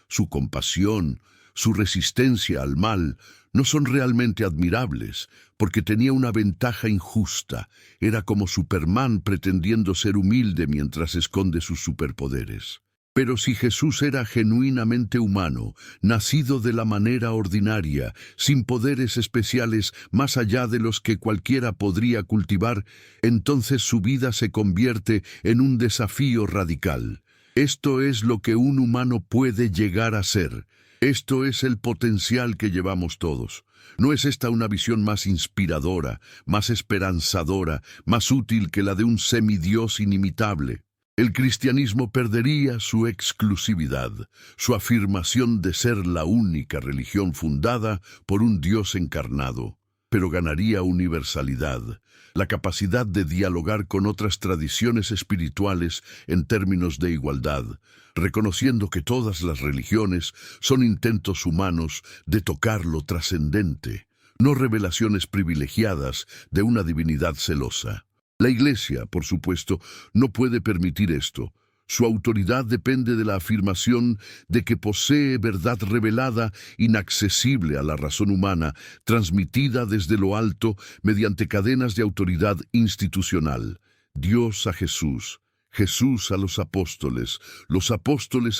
su compasión, su resistencia al mal no son realmente admirables, porque tenía una ventaja injusta. Era como Superman pretendiendo ser humilde mientras esconde sus superpoderes. Pero si Jesús era genuinamente humano, nacido de la manera ordinaria, sin poderes especiales más allá de los que cualquiera podría cultivar, entonces su vida se convierte en un desafío radical. Esto es lo que un humano puede llegar a ser. Esto es el potencial que llevamos todos. ¿No es esta una visión más inspiradora, más esperanzadora, más útil que la de un semidios inimitable? El cristianismo perdería su exclusividad, su afirmación de ser la única religión fundada por un Dios encarnado, pero ganaría universalidad, la capacidad de dialogar con otras tradiciones espirituales en términos de igualdad, reconociendo que todas las religiones son intentos humanos de tocar lo trascendente, no revelaciones privilegiadas de una divinidad celosa. La Iglesia, por supuesto, no puede permitir esto. Su autoridad depende de la afirmación de que posee verdad revelada, inaccesible a la razón humana, transmitida desde lo alto mediante cadenas de autoridad institucional. Dios a Jesús, Jesús a los apóstoles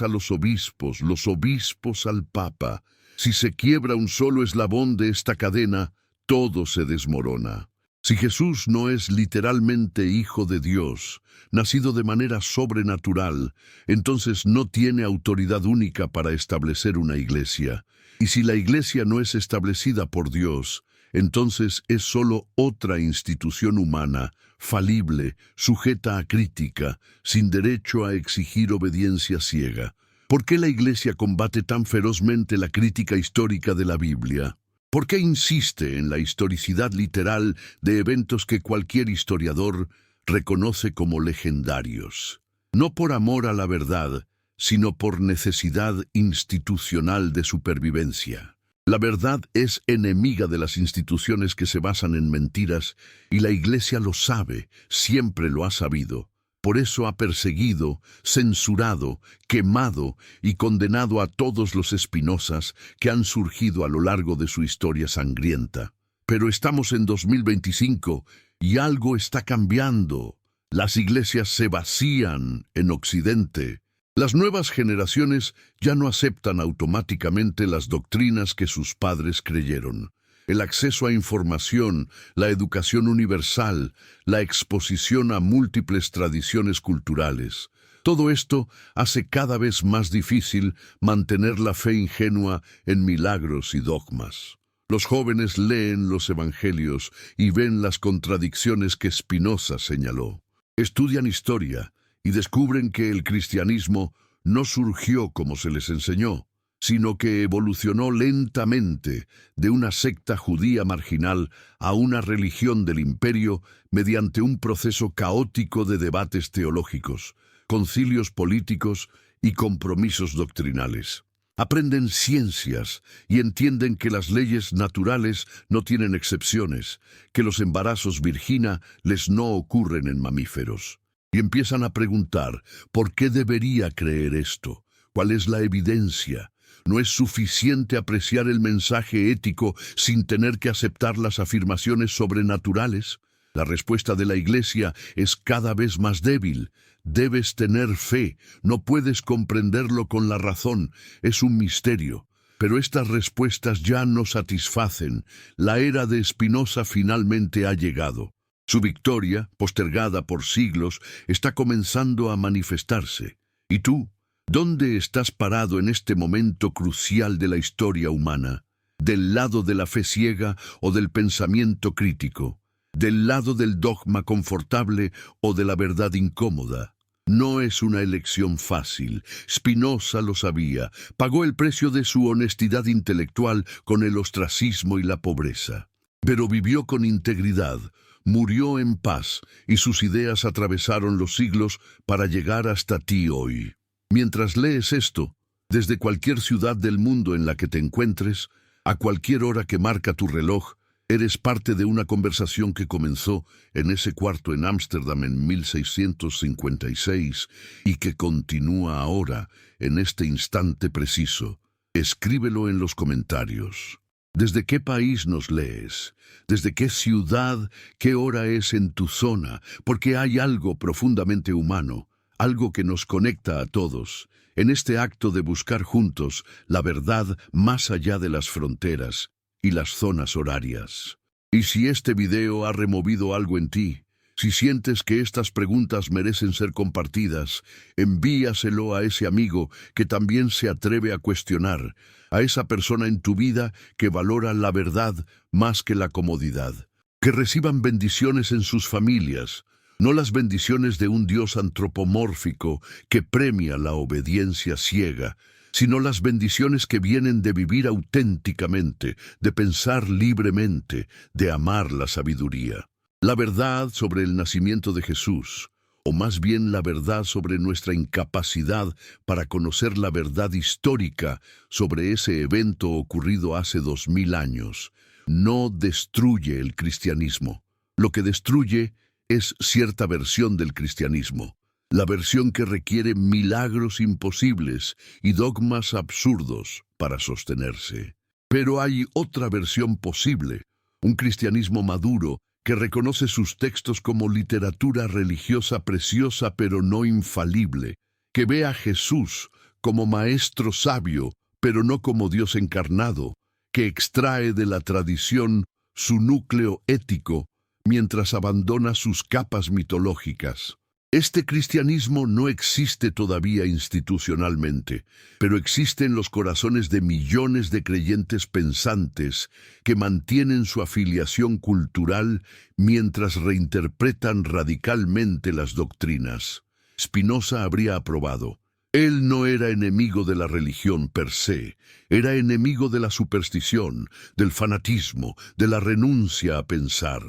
a los obispos al Papa. Si se quiebra un solo eslabón de esta cadena, todo se desmorona. Si Jesús no es literalmente Hijo de Dios, nacido de manera sobrenatural, entonces no tiene autoridad única para establecer una iglesia. Y si la iglesia no es establecida por Dios, entonces es solo otra institución humana, falible, sujeta a crítica, sin derecho a exigir obediencia ciega. ¿Por qué la iglesia combate tan ferozmente la crítica histórica de la Biblia? ¿Por qué insiste en la historicidad literal de eventos que cualquier historiador reconoce como legendarios? No por amor a la verdad, sino por necesidad institucional de supervivencia. La verdad es enemiga de las instituciones que se basan en mentiras, y la Iglesia lo sabe, siempre lo ha sabido. Por eso ha perseguido, censurado, quemado y condenado a todos los Espinosas que han surgido a lo largo de su historia sangrienta. Pero estamos en 2025 y algo está cambiando. Las iglesias se vacían en Occidente. Las nuevas generaciones ya no aceptan automáticamente las doctrinas que sus padres creyeron. El acceso a información, la educación universal, la exposición a múltiples tradiciones culturales. Todo esto hace cada vez más difícil mantener la fe ingenua en milagros y dogmas. Los jóvenes leen los evangelios y ven las contradicciones que Spinoza señaló. Estudian historia y descubren que el cristianismo no surgió como se les enseñó, sino que evolucionó lentamente de una secta judía marginal a una religión del imperio mediante un proceso caótico de debates teológicos, concilios políticos y compromisos doctrinales. Aprenden ciencias y entienden que las leyes naturales no tienen excepciones, que los embarazos virgina les no ocurren en mamíferos. Y empiezan a preguntar, ¿por qué debería creer esto? ¿Cuál es la evidencia? ¿No es suficiente apreciar el mensaje ético sin tener que aceptar las afirmaciones sobrenaturales? La respuesta de la Iglesia es cada vez más débil. Debes tener fe, no puedes comprenderlo con la razón, es un misterio. Pero estas respuestas ya no satisfacen. La era de Spinoza finalmente ha llegado. Su victoria, postergada por siglos, está comenzando a manifestarse. ¿Y tú? ¿Dónde estás parado en este momento crucial de la historia humana? ¿Del lado de la fe ciega o del pensamiento crítico? ¿Del lado del dogma confortable o de la verdad incómoda? No es una elección fácil. Spinoza lo sabía. Pagó el precio de su honestidad intelectual con el ostracismo y la pobreza. Pero vivió con integridad, murió en paz y sus ideas atravesaron los siglos para llegar hasta ti hoy. Mientras lees esto, desde cualquier ciudad del mundo en la que te encuentres, a cualquier hora que marca tu reloj, eres parte de una conversación que comenzó en ese cuarto en Ámsterdam en 1656 y que continúa ahora, en este instante preciso. Escríbelo en los comentarios. ¿Desde qué país nos lees? ¿Desde qué ciudad? ¿Qué hora es en tu zona? Porque hay algo profundamente humano, algo que nos conecta a todos, en este acto de buscar juntos la verdad más allá de las fronteras y las zonas horarias. Y si este video ha removido algo en ti, si sientes que estas preguntas merecen ser compartidas, envíaselo a ese amigo que también se atreve a cuestionar, a esa persona en tu vida que valora la verdad más que la comodidad. Que reciban bendiciones en sus familias, no las bendiciones de un Dios antropomórfico que premia la obediencia ciega, sino las bendiciones que vienen de vivir auténticamente, de pensar libremente, de amar la sabiduría. La verdad sobre el nacimiento de Jesús, o más bien la verdad sobre nuestra incapacidad para conocer la verdad histórica sobre ese evento ocurrido hace 2000 años, no destruye el cristianismo. Lo que destruye es cierta versión del cristianismo, la versión que requiere milagros imposibles y dogmas absurdos para sostenerse. Pero hay otra versión posible, un cristianismo maduro que reconoce sus textos como literatura religiosa preciosa pero no infalible, que ve a Jesús como maestro sabio pero no como Dios encarnado, que extrae de la tradición su núcleo ético mientras abandona sus capas mitológicas. Este cristianismo no existe todavía institucionalmente, pero existe en los corazones de millones de creyentes pensantes que mantienen su afiliación cultural mientras reinterpretan radicalmente las doctrinas. Spinoza habría aprobado: él no era enemigo de la religión per se, era enemigo de la superstición, del fanatismo, de la renuncia a pensar.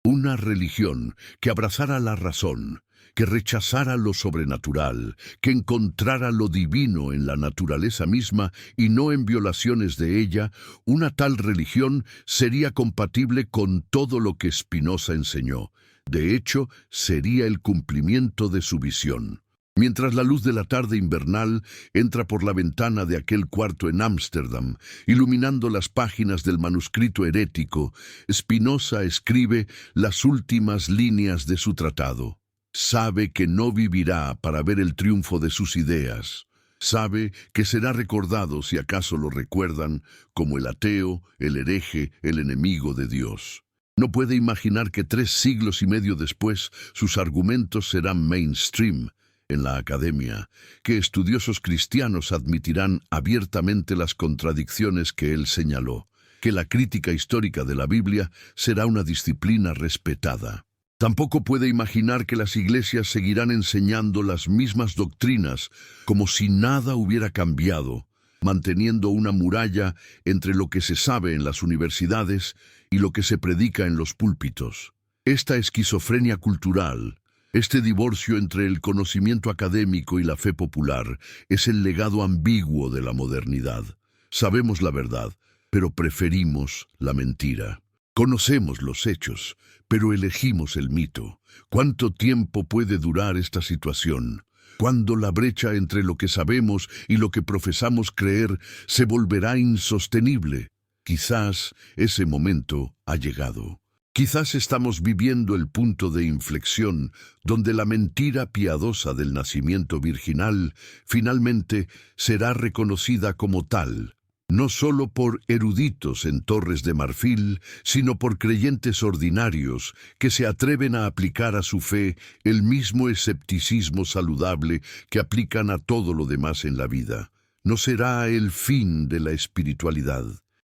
Una religión que abrazara la razón, que rechazara lo sobrenatural, que encontrara lo divino en la naturaleza misma y no en violaciones de ella, una tal religión sería compatible con todo lo que Spinoza enseñó. De hecho, sería el cumplimiento de su visión. Mientras la luz de la tarde invernal entra por la ventana de aquel cuarto en Ámsterdam, iluminando las páginas del manuscrito herético, Spinoza escribe las últimas líneas de su tratado. Sabe que no vivirá para ver el triunfo de sus ideas. Sabe que será recordado, si acaso lo recuerdan, como el ateo, el hereje, el enemigo de Dios. No puede imaginar que 3 siglos y medio después sus argumentos serán mainstream en la academia, que estudiosos cristianos admitirán abiertamente las contradicciones que él señaló, que la crítica histórica de la Biblia será una disciplina respetada. Tampoco puede imaginar que las iglesias seguirán enseñando las mismas doctrinas como si nada hubiera cambiado, manteniendo una muralla entre lo que se sabe en las universidades y lo que se predica en los púlpitos. Esta esquizofrenia cultural, este divorcio entre el conocimiento académico y la fe popular, es el legado ambiguo de la modernidad. Sabemos la verdad, pero preferimos la mentira. Conocemos los hechos, pero elegimos el mito. ¿Cuánto tiempo puede durar esta situación? ¿Cuándo la brecha entre lo que sabemos y lo que profesamos creer se volverá insostenible? Quizás ese momento ha llegado. Quizás estamos viviendo el punto de inflexión donde la mentira piadosa del nacimiento virginal finalmente será reconocida como tal, no solo por eruditos en Torres de Marfil, sino por creyentes ordinarios que se atreven a aplicar a su fe el mismo escepticismo saludable que aplican a todo lo demás en la vida. No será el fin de la espiritualidad.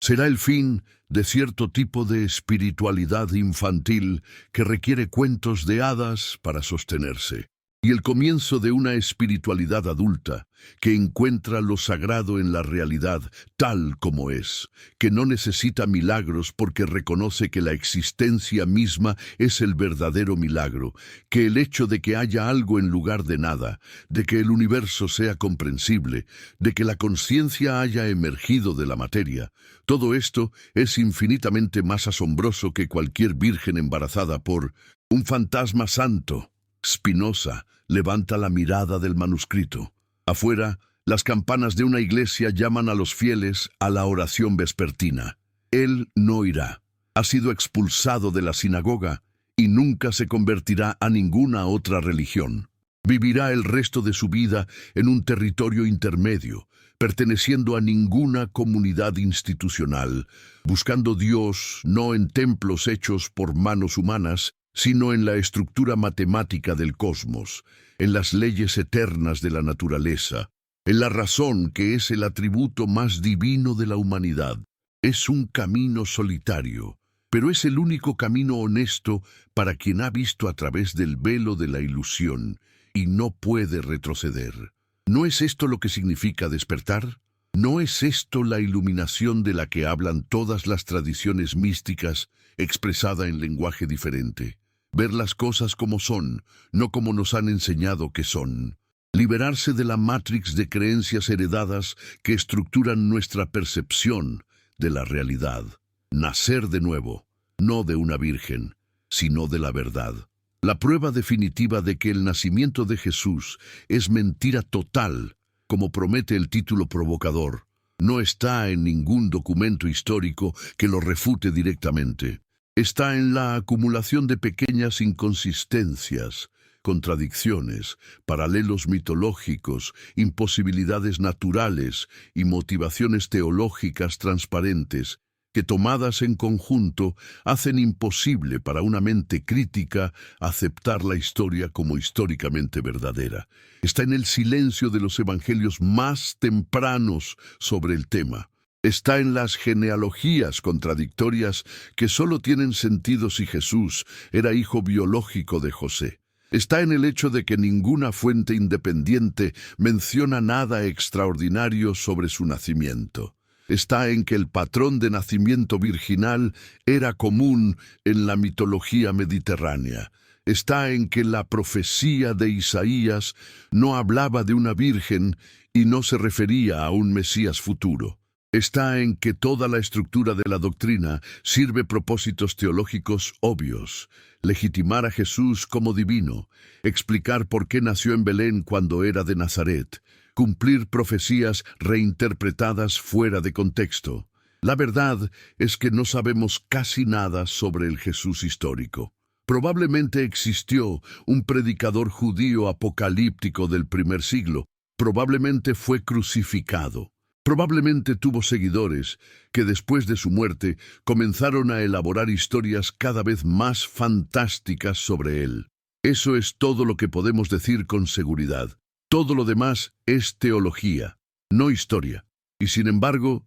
Será el fin de cierto tipo de espiritualidad infantil que requiere cuentos de hadas para sostenerse. y el comienzo de una espiritualidad adulta que encuentra lo sagrado en la realidad tal como es, que no necesita milagros porque reconoce que la existencia misma es el verdadero milagro, que el hecho de que haya algo en lugar de nada, de que el universo sea comprensible, de que la conciencia haya emergido de la materia, todo esto es infinitamente más asombroso que cualquier virgen embarazada por un fantasma santo. Spinoza levanta la mirada del manuscrito. Afuera, las campanas de una iglesia llaman a los fieles a la oración vespertina. Él no irá. Ha sido expulsado de la sinagoga y nunca se convertirá a ninguna otra religión. Vivirá el resto de su vida en un territorio intermedio, perteneciendo a ninguna comunidad institucional, buscando Dios no en templos hechos por manos humanas, sino en la estructura matemática del cosmos, en las leyes eternas de la naturaleza, en la razón que es el atributo más divino de la humanidad. Es un camino solitario, pero es el único camino honesto para quien ha visto a través del velo de la ilusión y no puede retroceder. ¿No es esto lo que significa despertar? ¿No es esto la iluminación de la que hablan todas las tradiciones místicas, expresada en lenguaje diferente? Ver las cosas como son, no como nos han enseñado que son. Liberarse de la matrix de creencias heredadas que estructuran nuestra percepción de la realidad. Nacer de nuevo, no de una virgen, sino de la verdad. La prueba definitiva de que el nacimiento de Jesús es mentira total, como promete el título provocador, no está en ningún documento histórico que lo refute directamente. Está en la acumulación de pequeñas inconsistencias, contradicciones, paralelos mitológicos, imposibilidades naturales y motivaciones teológicas transparentes que, tomadas en conjunto, hacen imposible para una mente crítica aceptar la historia como históricamente verdadera. Está en el silencio de los evangelios más tempranos sobre el tema. Está en las genealogías contradictorias que solo tienen sentido si Jesús era hijo biológico de José. Está en el hecho de que ninguna fuente independiente menciona nada extraordinario sobre su nacimiento. Está en que el patrón de nacimiento virginal era común en la mitología mediterránea. Está en que la profecía de Isaías no hablaba de una virgen y no se refería a un Mesías futuro. Está en que toda la estructura de la doctrina sirve propósitos teológicos obvios: legitimar a Jesús como divino, explicar por qué nació en Belén cuando era de Nazaret, cumplir profecías reinterpretadas fuera de contexto. La verdad es que no sabemos casi nada sobre el Jesús histórico. Probablemente existió un predicador judío apocalíptico del primer siglo. Probablemente fue crucificado. Probablemente tuvo seguidores que después de su muerte comenzaron a elaborar historias cada vez más fantásticas sobre él. Eso es todo lo que podemos decir con seguridad. Todo lo demás es teología, no historia. Y sin embargo,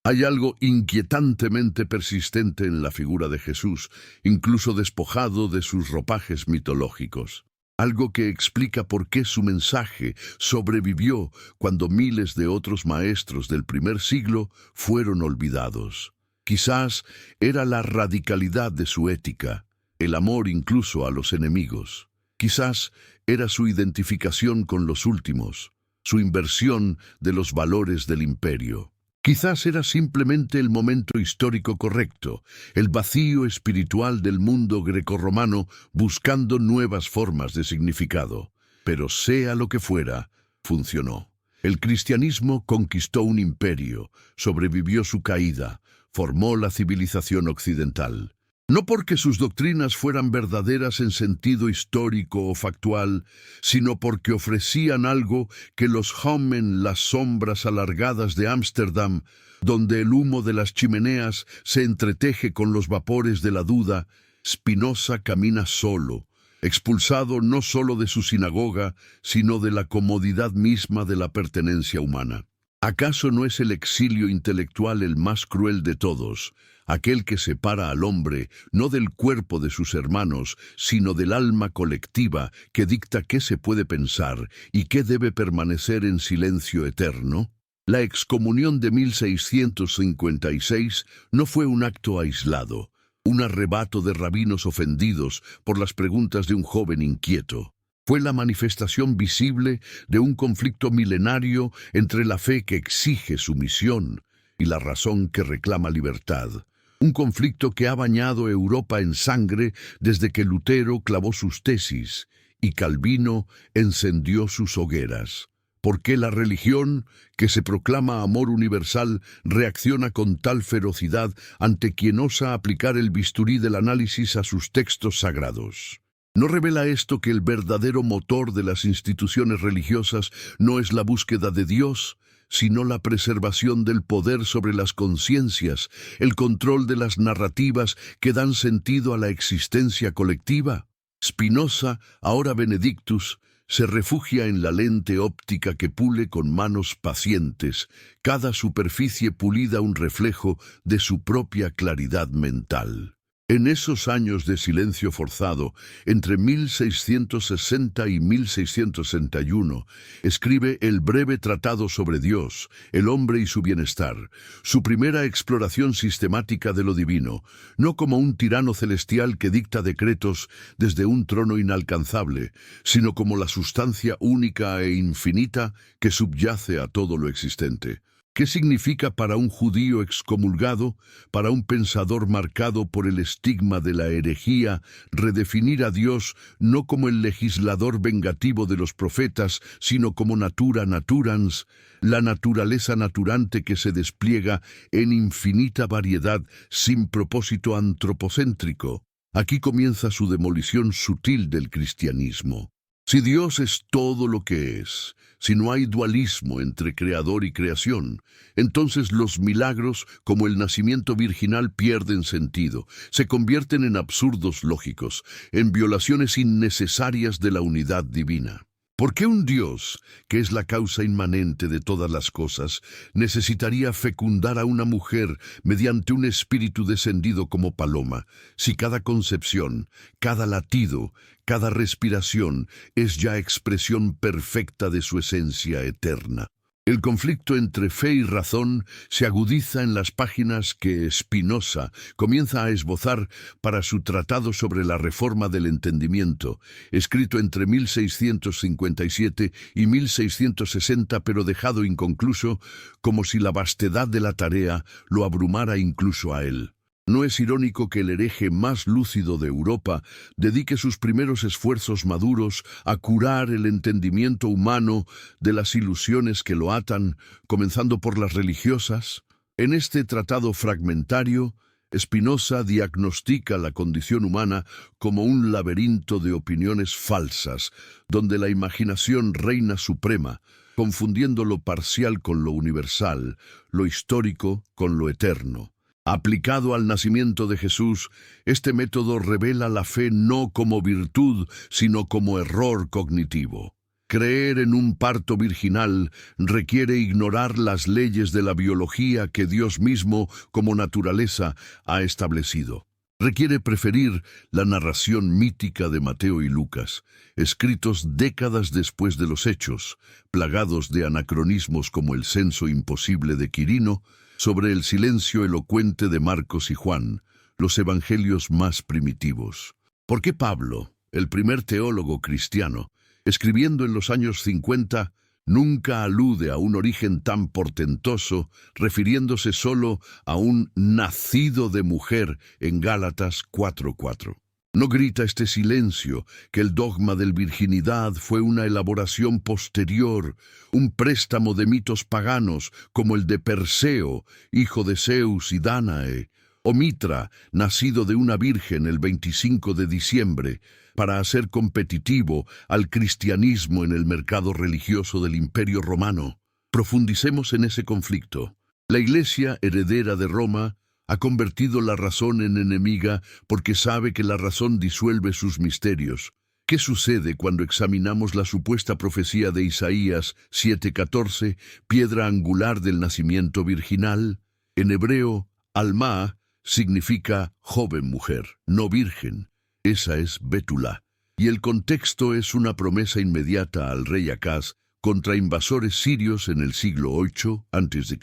hay algo inquietantemente persistente en la figura de Jesús, incluso despojado de sus ropajes mitológicos. Algo que explica por qué su mensaje sobrevivió cuando miles de otros maestros del primer siglo fueron olvidados. Quizás era la radicalidad de su ética, el amor incluso a los enemigos. Quizás era su identificación con los últimos, su inversión de los valores del imperio. Quizás era simplemente el momento histórico correcto, el vacío espiritual del mundo grecorromano buscando nuevas formas de significado. Pero sea lo que fuera, funcionó. El cristianismo conquistó un imperio, sobrevivió su caída, formó la civilización occidental. No porque sus doctrinas fueran verdaderas en sentido histórico o factual, sino porque ofrecían algo que los Haumen, las sombras alargadas de Ámsterdam, donde el humo de las chimeneas se entreteje con los vapores de la duda. Spinoza camina solo, expulsado no solo de su sinagoga, sino de la comodidad misma de la pertenencia humana. ¿Acaso no es el exilio intelectual el más cruel de todos, aquel que separa al hombre no del cuerpo de sus hermanos, sino del alma colectiva que dicta qué se puede pensar y qué debe permanecer en silencio eterno? La excomunión de 1656 no fue un acto aislado, un arrebato de rabinos ofendidos por las preguntas de un joven inquieto. Fue la manifestación visible de un conflicto milenario entre la fe que exige sumisión y la razón que reclama libertad. Un conflicto que ha bañado Europa en sangre desde que Lutero clavó sus tesis y Calvino encendió sus hogueras. ¿Por qué la religión, que se proclama amor universal, reacciona con tal ferocidad ante quien osa aplicar el bisturí del análisis a sus textos sagrados? ¿No revela esto que el verdadero motor de las instituciones religiosas no es la búsqueda de Dios, sino la preservación del poder sobre las conciencias, el control de las narrativas que dan sentido a la existencia colectiva? Spinoza, ahora Benedictus, se refugia en la lente óptica que pule con manos pacientes, cada superficie pulida un reflejo de su propia claridad mental. En esos años de silencio forzado, entre 1660 y 1661, escribe el breve tratado sobre Dios, el hombre y su bienestar, su primera exploración sistemática de lo divino, no como un tirano celestial que dicta decretos desde un trono inalcanzable, sino como la sustancia única e infinita que subyace a todo lo existente. ¿Qué significa para un judío excomulgado, para un pensador marcado por el estigma de la herejía, redefinir a Dios no como el legislador vengativo de los profetas, sino como natura naturans, la naturaleza naturante que se despliega en infinita variedad sin propósito antropocéntrico? Aquí comienza su demolición sutil del cristianismo. Si Dios es todo lo que es, si no hay dualismo entre creador y creación, entonces los milagros, como el nacimiento virginal, pierden sentido, se convierten en absurdos lógicos, en violaciones innecesarias de la unidad divina. ¿Por qué un Dios, que es la causa inmanente de todas las cosas, necesitaría fecundar a una mujer mediante un espíritu descendido como paloma, si cada concepción, cada latido, cada respiración es ya expresión perfecta de su esencia eterna? El conflicto entre fe y razón se agudiza en las páginas que Spinoza comienza a esbozar para su tratado sobre la reforma del entendimiento, escrito entre 1657 y 1660, pero dejado inconcluso, como si la vastedad de la tarea lo abrumara incluso a él. ¿No es irónico que el hereje más lúcido de Europa dedique sus primeros esfuerzos maduros a curar el entendimiento humano de las ilusiones que lo atan, comenzando por las religiosas? En este tratado fragmentario, Spinoza diagnostica la condición humana como un laberinto de opiniones falsas, donde la imaginación reina suprema, confundiendo lo parcial con lo universal, lo histórico con lo eterno. Aplicado al nacimiento de Jesús, este método revela la fe no como virtud, sino como error cognitivo. Creer en un parto virginal requiere ignorar las leyes de la biología que Dios mismo, como naturaleza, ha establecido. Requiere preferir la narración mítica de Mateo y Lucas, escritos décadas después de los hechos, plagados de anacronismos como el censo imposible de Quirino, sobre el silencio elocuente de Marcos y Juan, los evangelios más primitivos. ¿Por qué Pablo, el primer teólogo cristiano, escribiendo en los años 50, nunca alude a un origen tan portentoso, refiriéndose solo a un nacido de mujer en Gálatas 4:4? ¿No grita este silencio que el dogma de virginidad fue una elaboración posterior, un préstamo de mitos paganos como el de Perseo, hijo de Zeus y Dánae, o Mitra, nacido de una virgen el 25 de diciembre, para hacer competitivo al cristianismo en el mercado religioso del Imperio Romano? Profundicemos en ese conflicto. La Iglesia, heredera de Roma, ha convertido la razón en enemiga porque sabe que la razón disuelve sus misterios, ¿Qué sucede cuando examinamos la supuesta profecía de Isaías 7:14, piedra angular del nacimiento virginal? En hebreo, alma significa joven mujer, no virgen. Esa es Betula. Y el contexto es una promesa inmediata al rey Acaz contra invasores sirios en el siglo VIII a.C.,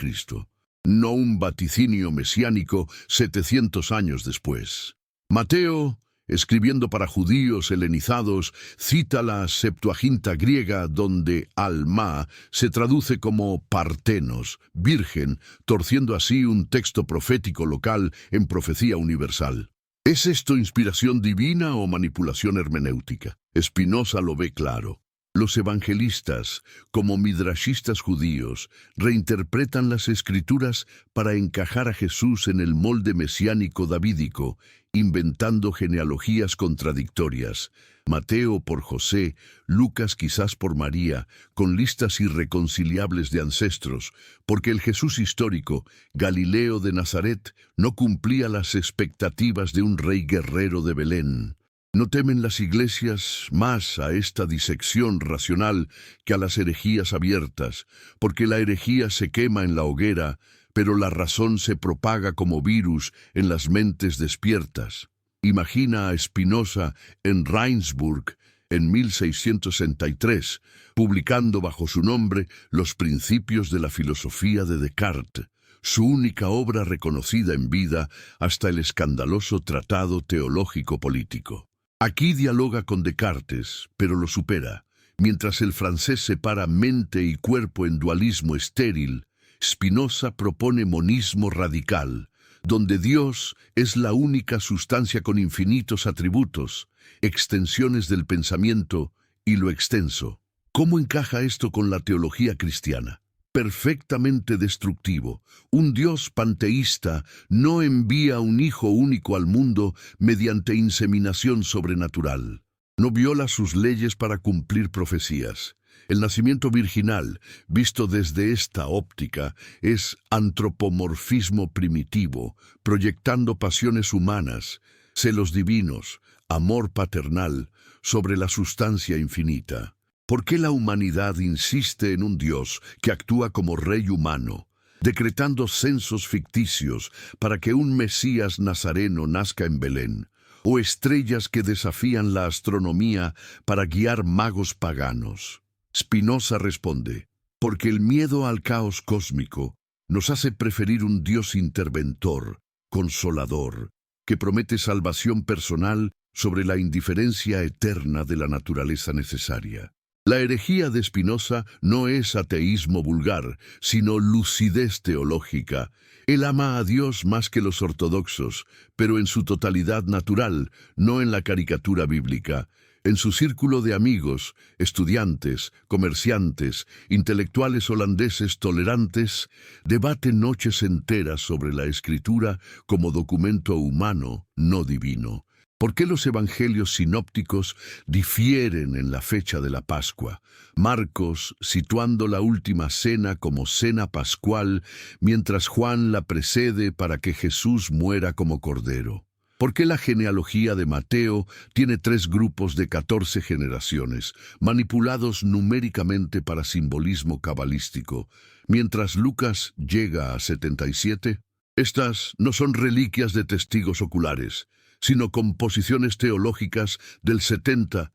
no un vaticinio mesiánico 700 años después. Mateo, escribiendo para judíos helenizados, cita la Septuaginta griega donde alma se traduce como partenos, virgen, torciendo así un texto profético local en profecía universal. ¿Es esto inspiración divina o manipulación hermenéutica? Spinoza lo ve claro. Los evangelistas, como midrashistas judíos, reinterpretan las escrituras para encajar a Jesús en el molde mesiánico davídico, inventando genealogías contradictorias. Mateo por José, Lucas quizás por María, con listas irreconciliables de ancestros, porque el Jesús histórico, Galileo de Nazaret, no cumplía las expectativas de un rey guerrero de Belén. ¿No temen las iglesias más a esta disección racional que a las herejías abiertas? Porque la herejía se quema en la hoguera, pero la razón se propaga como virus en las mentes despiertas. Imagina a Spinoza en Regensburg en 1663, publicando bajo su nombre Los Principios de la Filosofía de Descartes, su única obra reconocida en vida hasta el escandaloso Tratado Teológico-Político. Aquí dialoga con Descartes, pero lo supera. Mientras el francés separa mente y cuerpo en dualismo estéril, Spinoza propone monismo radical, donde Dios es la única sustancia con infinitos atributos, extensiones del pensamiento y lo extenso. ¿Cómo encaja esto con la teología cristiana? Perfectamente destructivo. Un Dios panteísta no envía un Hijo único al mundo mediante inseminación sobrenatural. No viola sus leyes para cumplir profecías. El nacimiento virginal, visto desde esta óptica, es antropomorfismo primitivo, proyectando pasiones humanas, celos divinos, amor paternal, sobre la sustancia infinita. ¿Por qué la humanidad insiste en un Dios que actúa como rey humano, decretando censos ficticios para que un Mesías nazareno nazca en Belén, o estrellas que desafían la astronomía para guiar magos paganos? Spinoza responde, porque el miedo al caos cósmico nos hace preferir un Dios interventor, consolador, que promete salvación personal sobre la indiferencia eterna de la naturaleza necesaria. La herejía de Spinoza no es ateísmo vulgar, sino lucidez teológica. Él ama a Dios más que los ortodoxos, pero en su totalidad natural, no en la caricatura bíblica. En su círculo de amigos, estudiantes, comerciantes, intelectuales holandeses tolerantes, debate noches enteras sobre la Escritura como documento humano, no divino. ¿Por qué los evangelios sinópticos difieren en la fecha de la Pascua? Marcos situando la última cena como cena pascual, mientras Juan la precede para que Jesús muera como cordero. ¿Por qué la genealogía de Mateo tiene 3 grupos de 14 generaciones, manipulados numéricamente para simbolismo cabalístico, mientras Lucas llega a 77? Estas no son reliquias de testigos oculares, sino composiciones teológicas del 70-100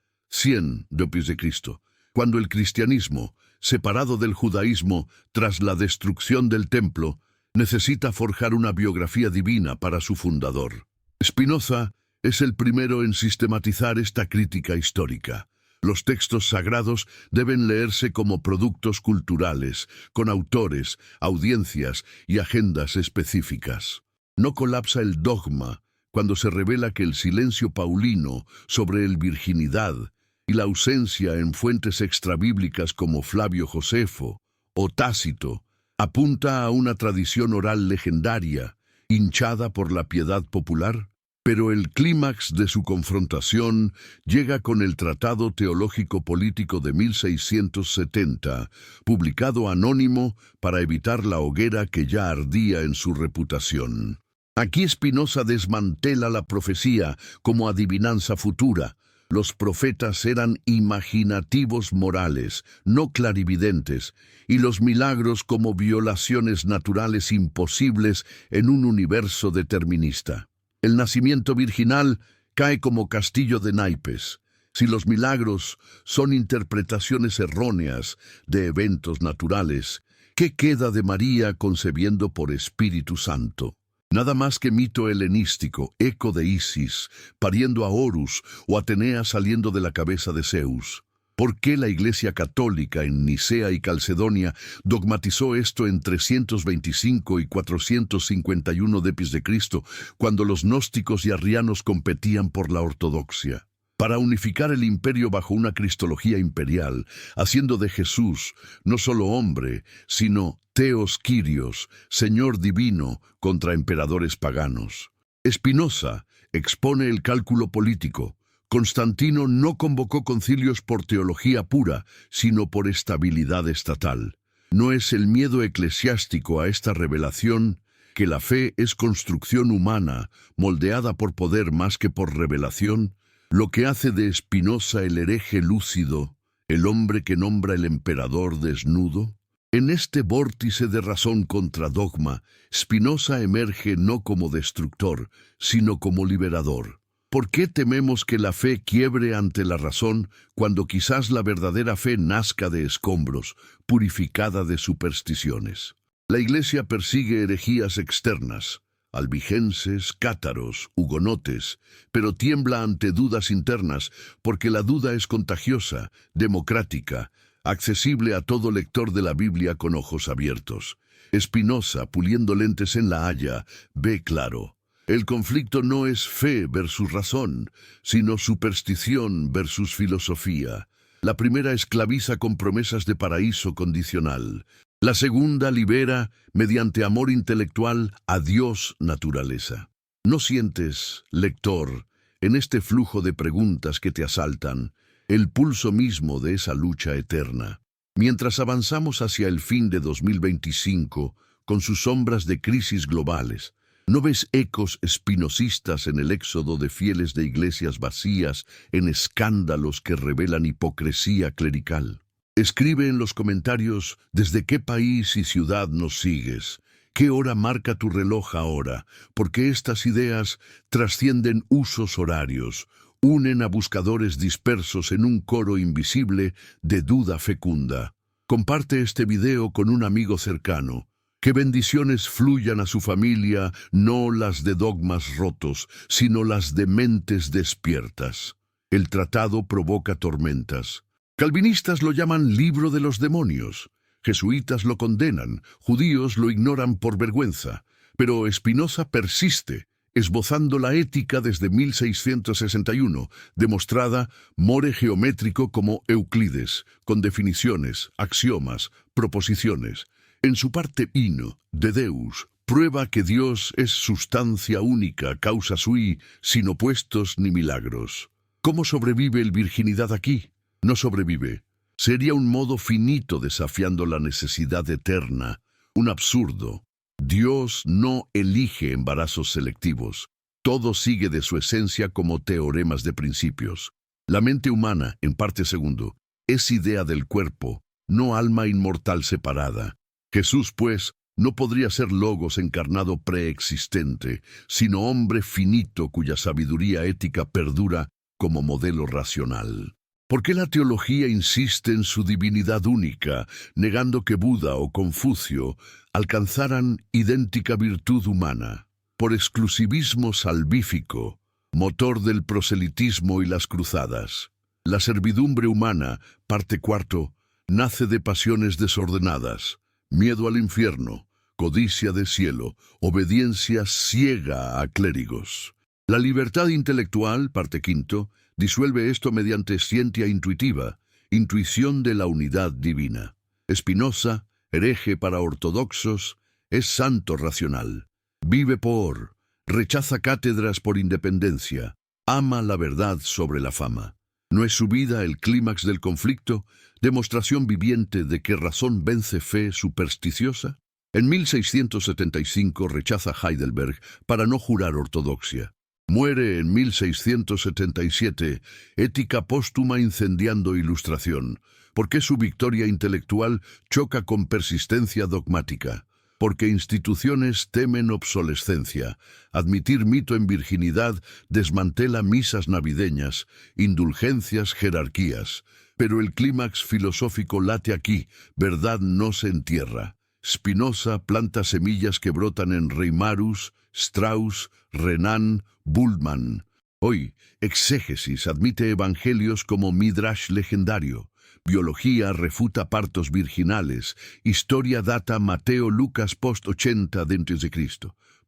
d.C., cuando el cristianismo, separado del judaísmo tras la destrucción del templo, necesita forjar una biografía divina para su fundador. Spinoza es el primero en sistematizar esta crítica histórica. Los textos sagrados deben leerse como productos culturales, con autores, audiencias y agendas específicas. No colapsa el dogma cuando se revela que el silencio paulino sobre el virginidad y la ausencia en fuentes extrabíblicas como Flavio Josefo o Tácito apunta a una tradición oral legendaria, hinchada por la piedad popular. Pero el clímax de su confrontación llega con el Tratado Teológico Político de 1670, publicado anónimo para evitar la hoguera que ya ardía en su reputación. Aquí Spinoza desmantela la profecía como adivinanza futura. Los profetas eran imaginativos morales, no clarividentes, y los milagros como violaciones naturales imposibles en un universo determinista. El nacimiento virginal cae como castillo de naipes. Si los milagros son interpretaciones erróneas de eventos naturales, ¿qué queda de María concebiendo por Espíritu Santo? Nada más que mito helenístico, eco de Isis, pariendo a Horus o Atenea saliendo de la cabeza de Zeus. ¿Por qué la Iglesia Católica en Nicea y Calcedonia dogmatizó esto en 325 y 451 d.C., cuando los gnósticos y arrianos competían por la ortodoxia? Para unificar el imperio bajo una cristología imperial, haciendo de Jesús no solo hombre, sino Theos Kyrios, Señor divino, contra emperadores paganos. Spinoza expone el cálculo político. Constantino no convocó concilios por teología pura, sino por estabilidad estatal. No es el miedo eclesiástico a esta revelación que la fe es construcción humana, moldeada por poder más que por revelación, lo que hace de Spinoza el hereje lúcido, el hombre que nombra el emperador desnudo. En este vórtice de razón contra dogma, Spinoza emerge no como destructor, sino como liberador. ¿Por qué tememos que la fe quiebre ante la razón cuando quizás la verdadera fe nazca de escombros, purificada de supersticiones? La Iglesia persigue herejías externas, albigenses, cátaros, hugonotes, pero tiembla ante dudas internas porque la duda es contagiosa, democrática, accesible a todo lector de la Biblia con ojos abiertos. Spinoza, puliendo lentes en La Haya, ve claro. El conflicto no es fe versus razón, sino superstición versus filosofía. La primera esclaviza con promesas de paraíso condicional. La segunda libera, mediante amor intelectual, a Dios naturaleza. ¿No sientes, lector, en este flujo de preguntas que te asaltan, el pulso mismo de esa lucha eterna? Mientras avanzamos hacia el fin de 2025, con sus sombras de crisis globales, ¿no ves ecos espinosistas en el éxodo de fieles de iglesias vacías, en escándalos que revelan hipocresía clerical? Escribe en los comentarios desde qué país y ciudad nos sigues, qué hora marca tu reloj ahora, porque estas ideas trascienden usos horarios, unen a buscadores dispersos en un coro invisible de duda fecunda. Comparte este video con un amigo cercano. Que bendiciones fluyan a su familia, no las de dogmas rotos, sino las de mentes despiertas. El tratado provoca tormentas. Calvinistas lo llaman libro de los demonios. Jesuitas lo condenan, judíos lo ignoran por vergüenza. Pero Spinoza persiste, esbozando la ética desde 1661, demostrada more geométrico como Euclides, con definiciones, axiomas, proposiciones. En su parte hino, de Deus, prueba que Dios es sustancia única, causa sui, sin opuestos ni milagros. ¿Cómo sobrevive el virginidad aquí? No sobrevive. Sería un modo finito desafiando la necesidad eterna, un absurdo. Dios no elige embarazos selectivos. Todo sigue de su esencia como teoremas de principios. La mente humana, en parte segundo, es idea del cuerpo, no alma inmortal separada. Jesús, pues, no podría ser logos encarnado preexistente, sino hombre finito cuya sabiduría ética perdura como modelo racional. ¿Por qué la teología insiste en su divinidad única, negando que Buda o Confucio alcanzaran idéntica virtud humana? Por exclusivismo salvífico, motor del proselitismo y las cruzadas. La servidumbre humana, parte cuarto, nace de pasiones desordenadas. Miedo al infierno, codicia de cielo, obediencia ciega a clérigos. La libertad intelectual, parte quinto, disuelve esto mediante scientia intuitiva, intuición de la unidad divina. Spinoza, hereje para ortodoxos, es santo racional. Vive rechaza cátedras por independencia, ama la verdad sobre la fama. ¿No es su vida el clímax del conflicto, demostración viviente de que razón vence fe supersticiosa? En 1675 rechaza Heidelberg para no jurar ortodoxia. Muere en 1677, Ética póstuma incendiando Ilustración. ¿Por qué su victoria intelectual choca con persistencia dogmática? Porque instituciones temen obsolescencia. Admitir mito en virginidad desmantela misas navideñas, indulgencias, jerarquías. Pero el clímax filosófico late aquí, verdad no se entierra. Spinoza planta semillas que brotan en Reimarus, Strauss, Renan, Bullmann. Hoy, exégesis admite evangelios como midrash legendario. Biología refuta partos virginales. Historia data Mateo Lucas post 80 d.C.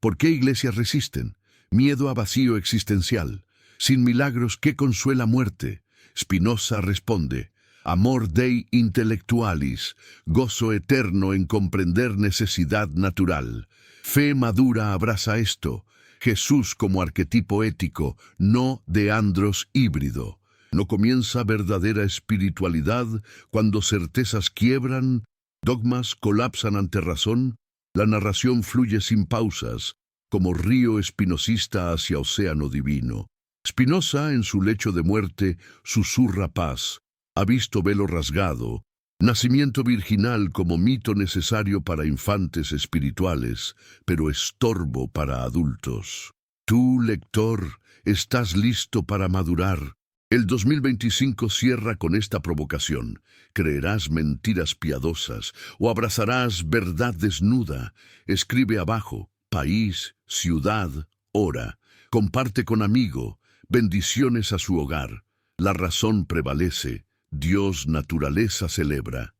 ¿Por qué iglesias resisten? Miedo a vacío existencial. Sin milagros, ¿qué consuela muerte? Spinoza responde: amor dei intellectualis, gozo eterno en comprender necesidad natural. Fe madura abraza esto. Jesús como arquetipo ético, no de andros híbrido. No comienza verdadera espiritualidad cuando certezas quiebran, dogmas colapsan ante razón, la narración fluye sin pausas, como río espinosista hacia océano divino. Spinoza, en su lecho de muerte, susurra paz, ha visto velo rasgado, nacimiento virginal como mito necesario para infantes espirituales, pero estorbo para adultos. Tú, lector, estás listo para madurar. El 2025 cierra con esta provocación. ¿Creerás mentiras piadosas o abrazarás verdad desnuda? Escribe abajo, país, ciudad, hora. Comparte con amigo, bendiciones a su hogar. La razón prevalece, Dios naturaleza celebra.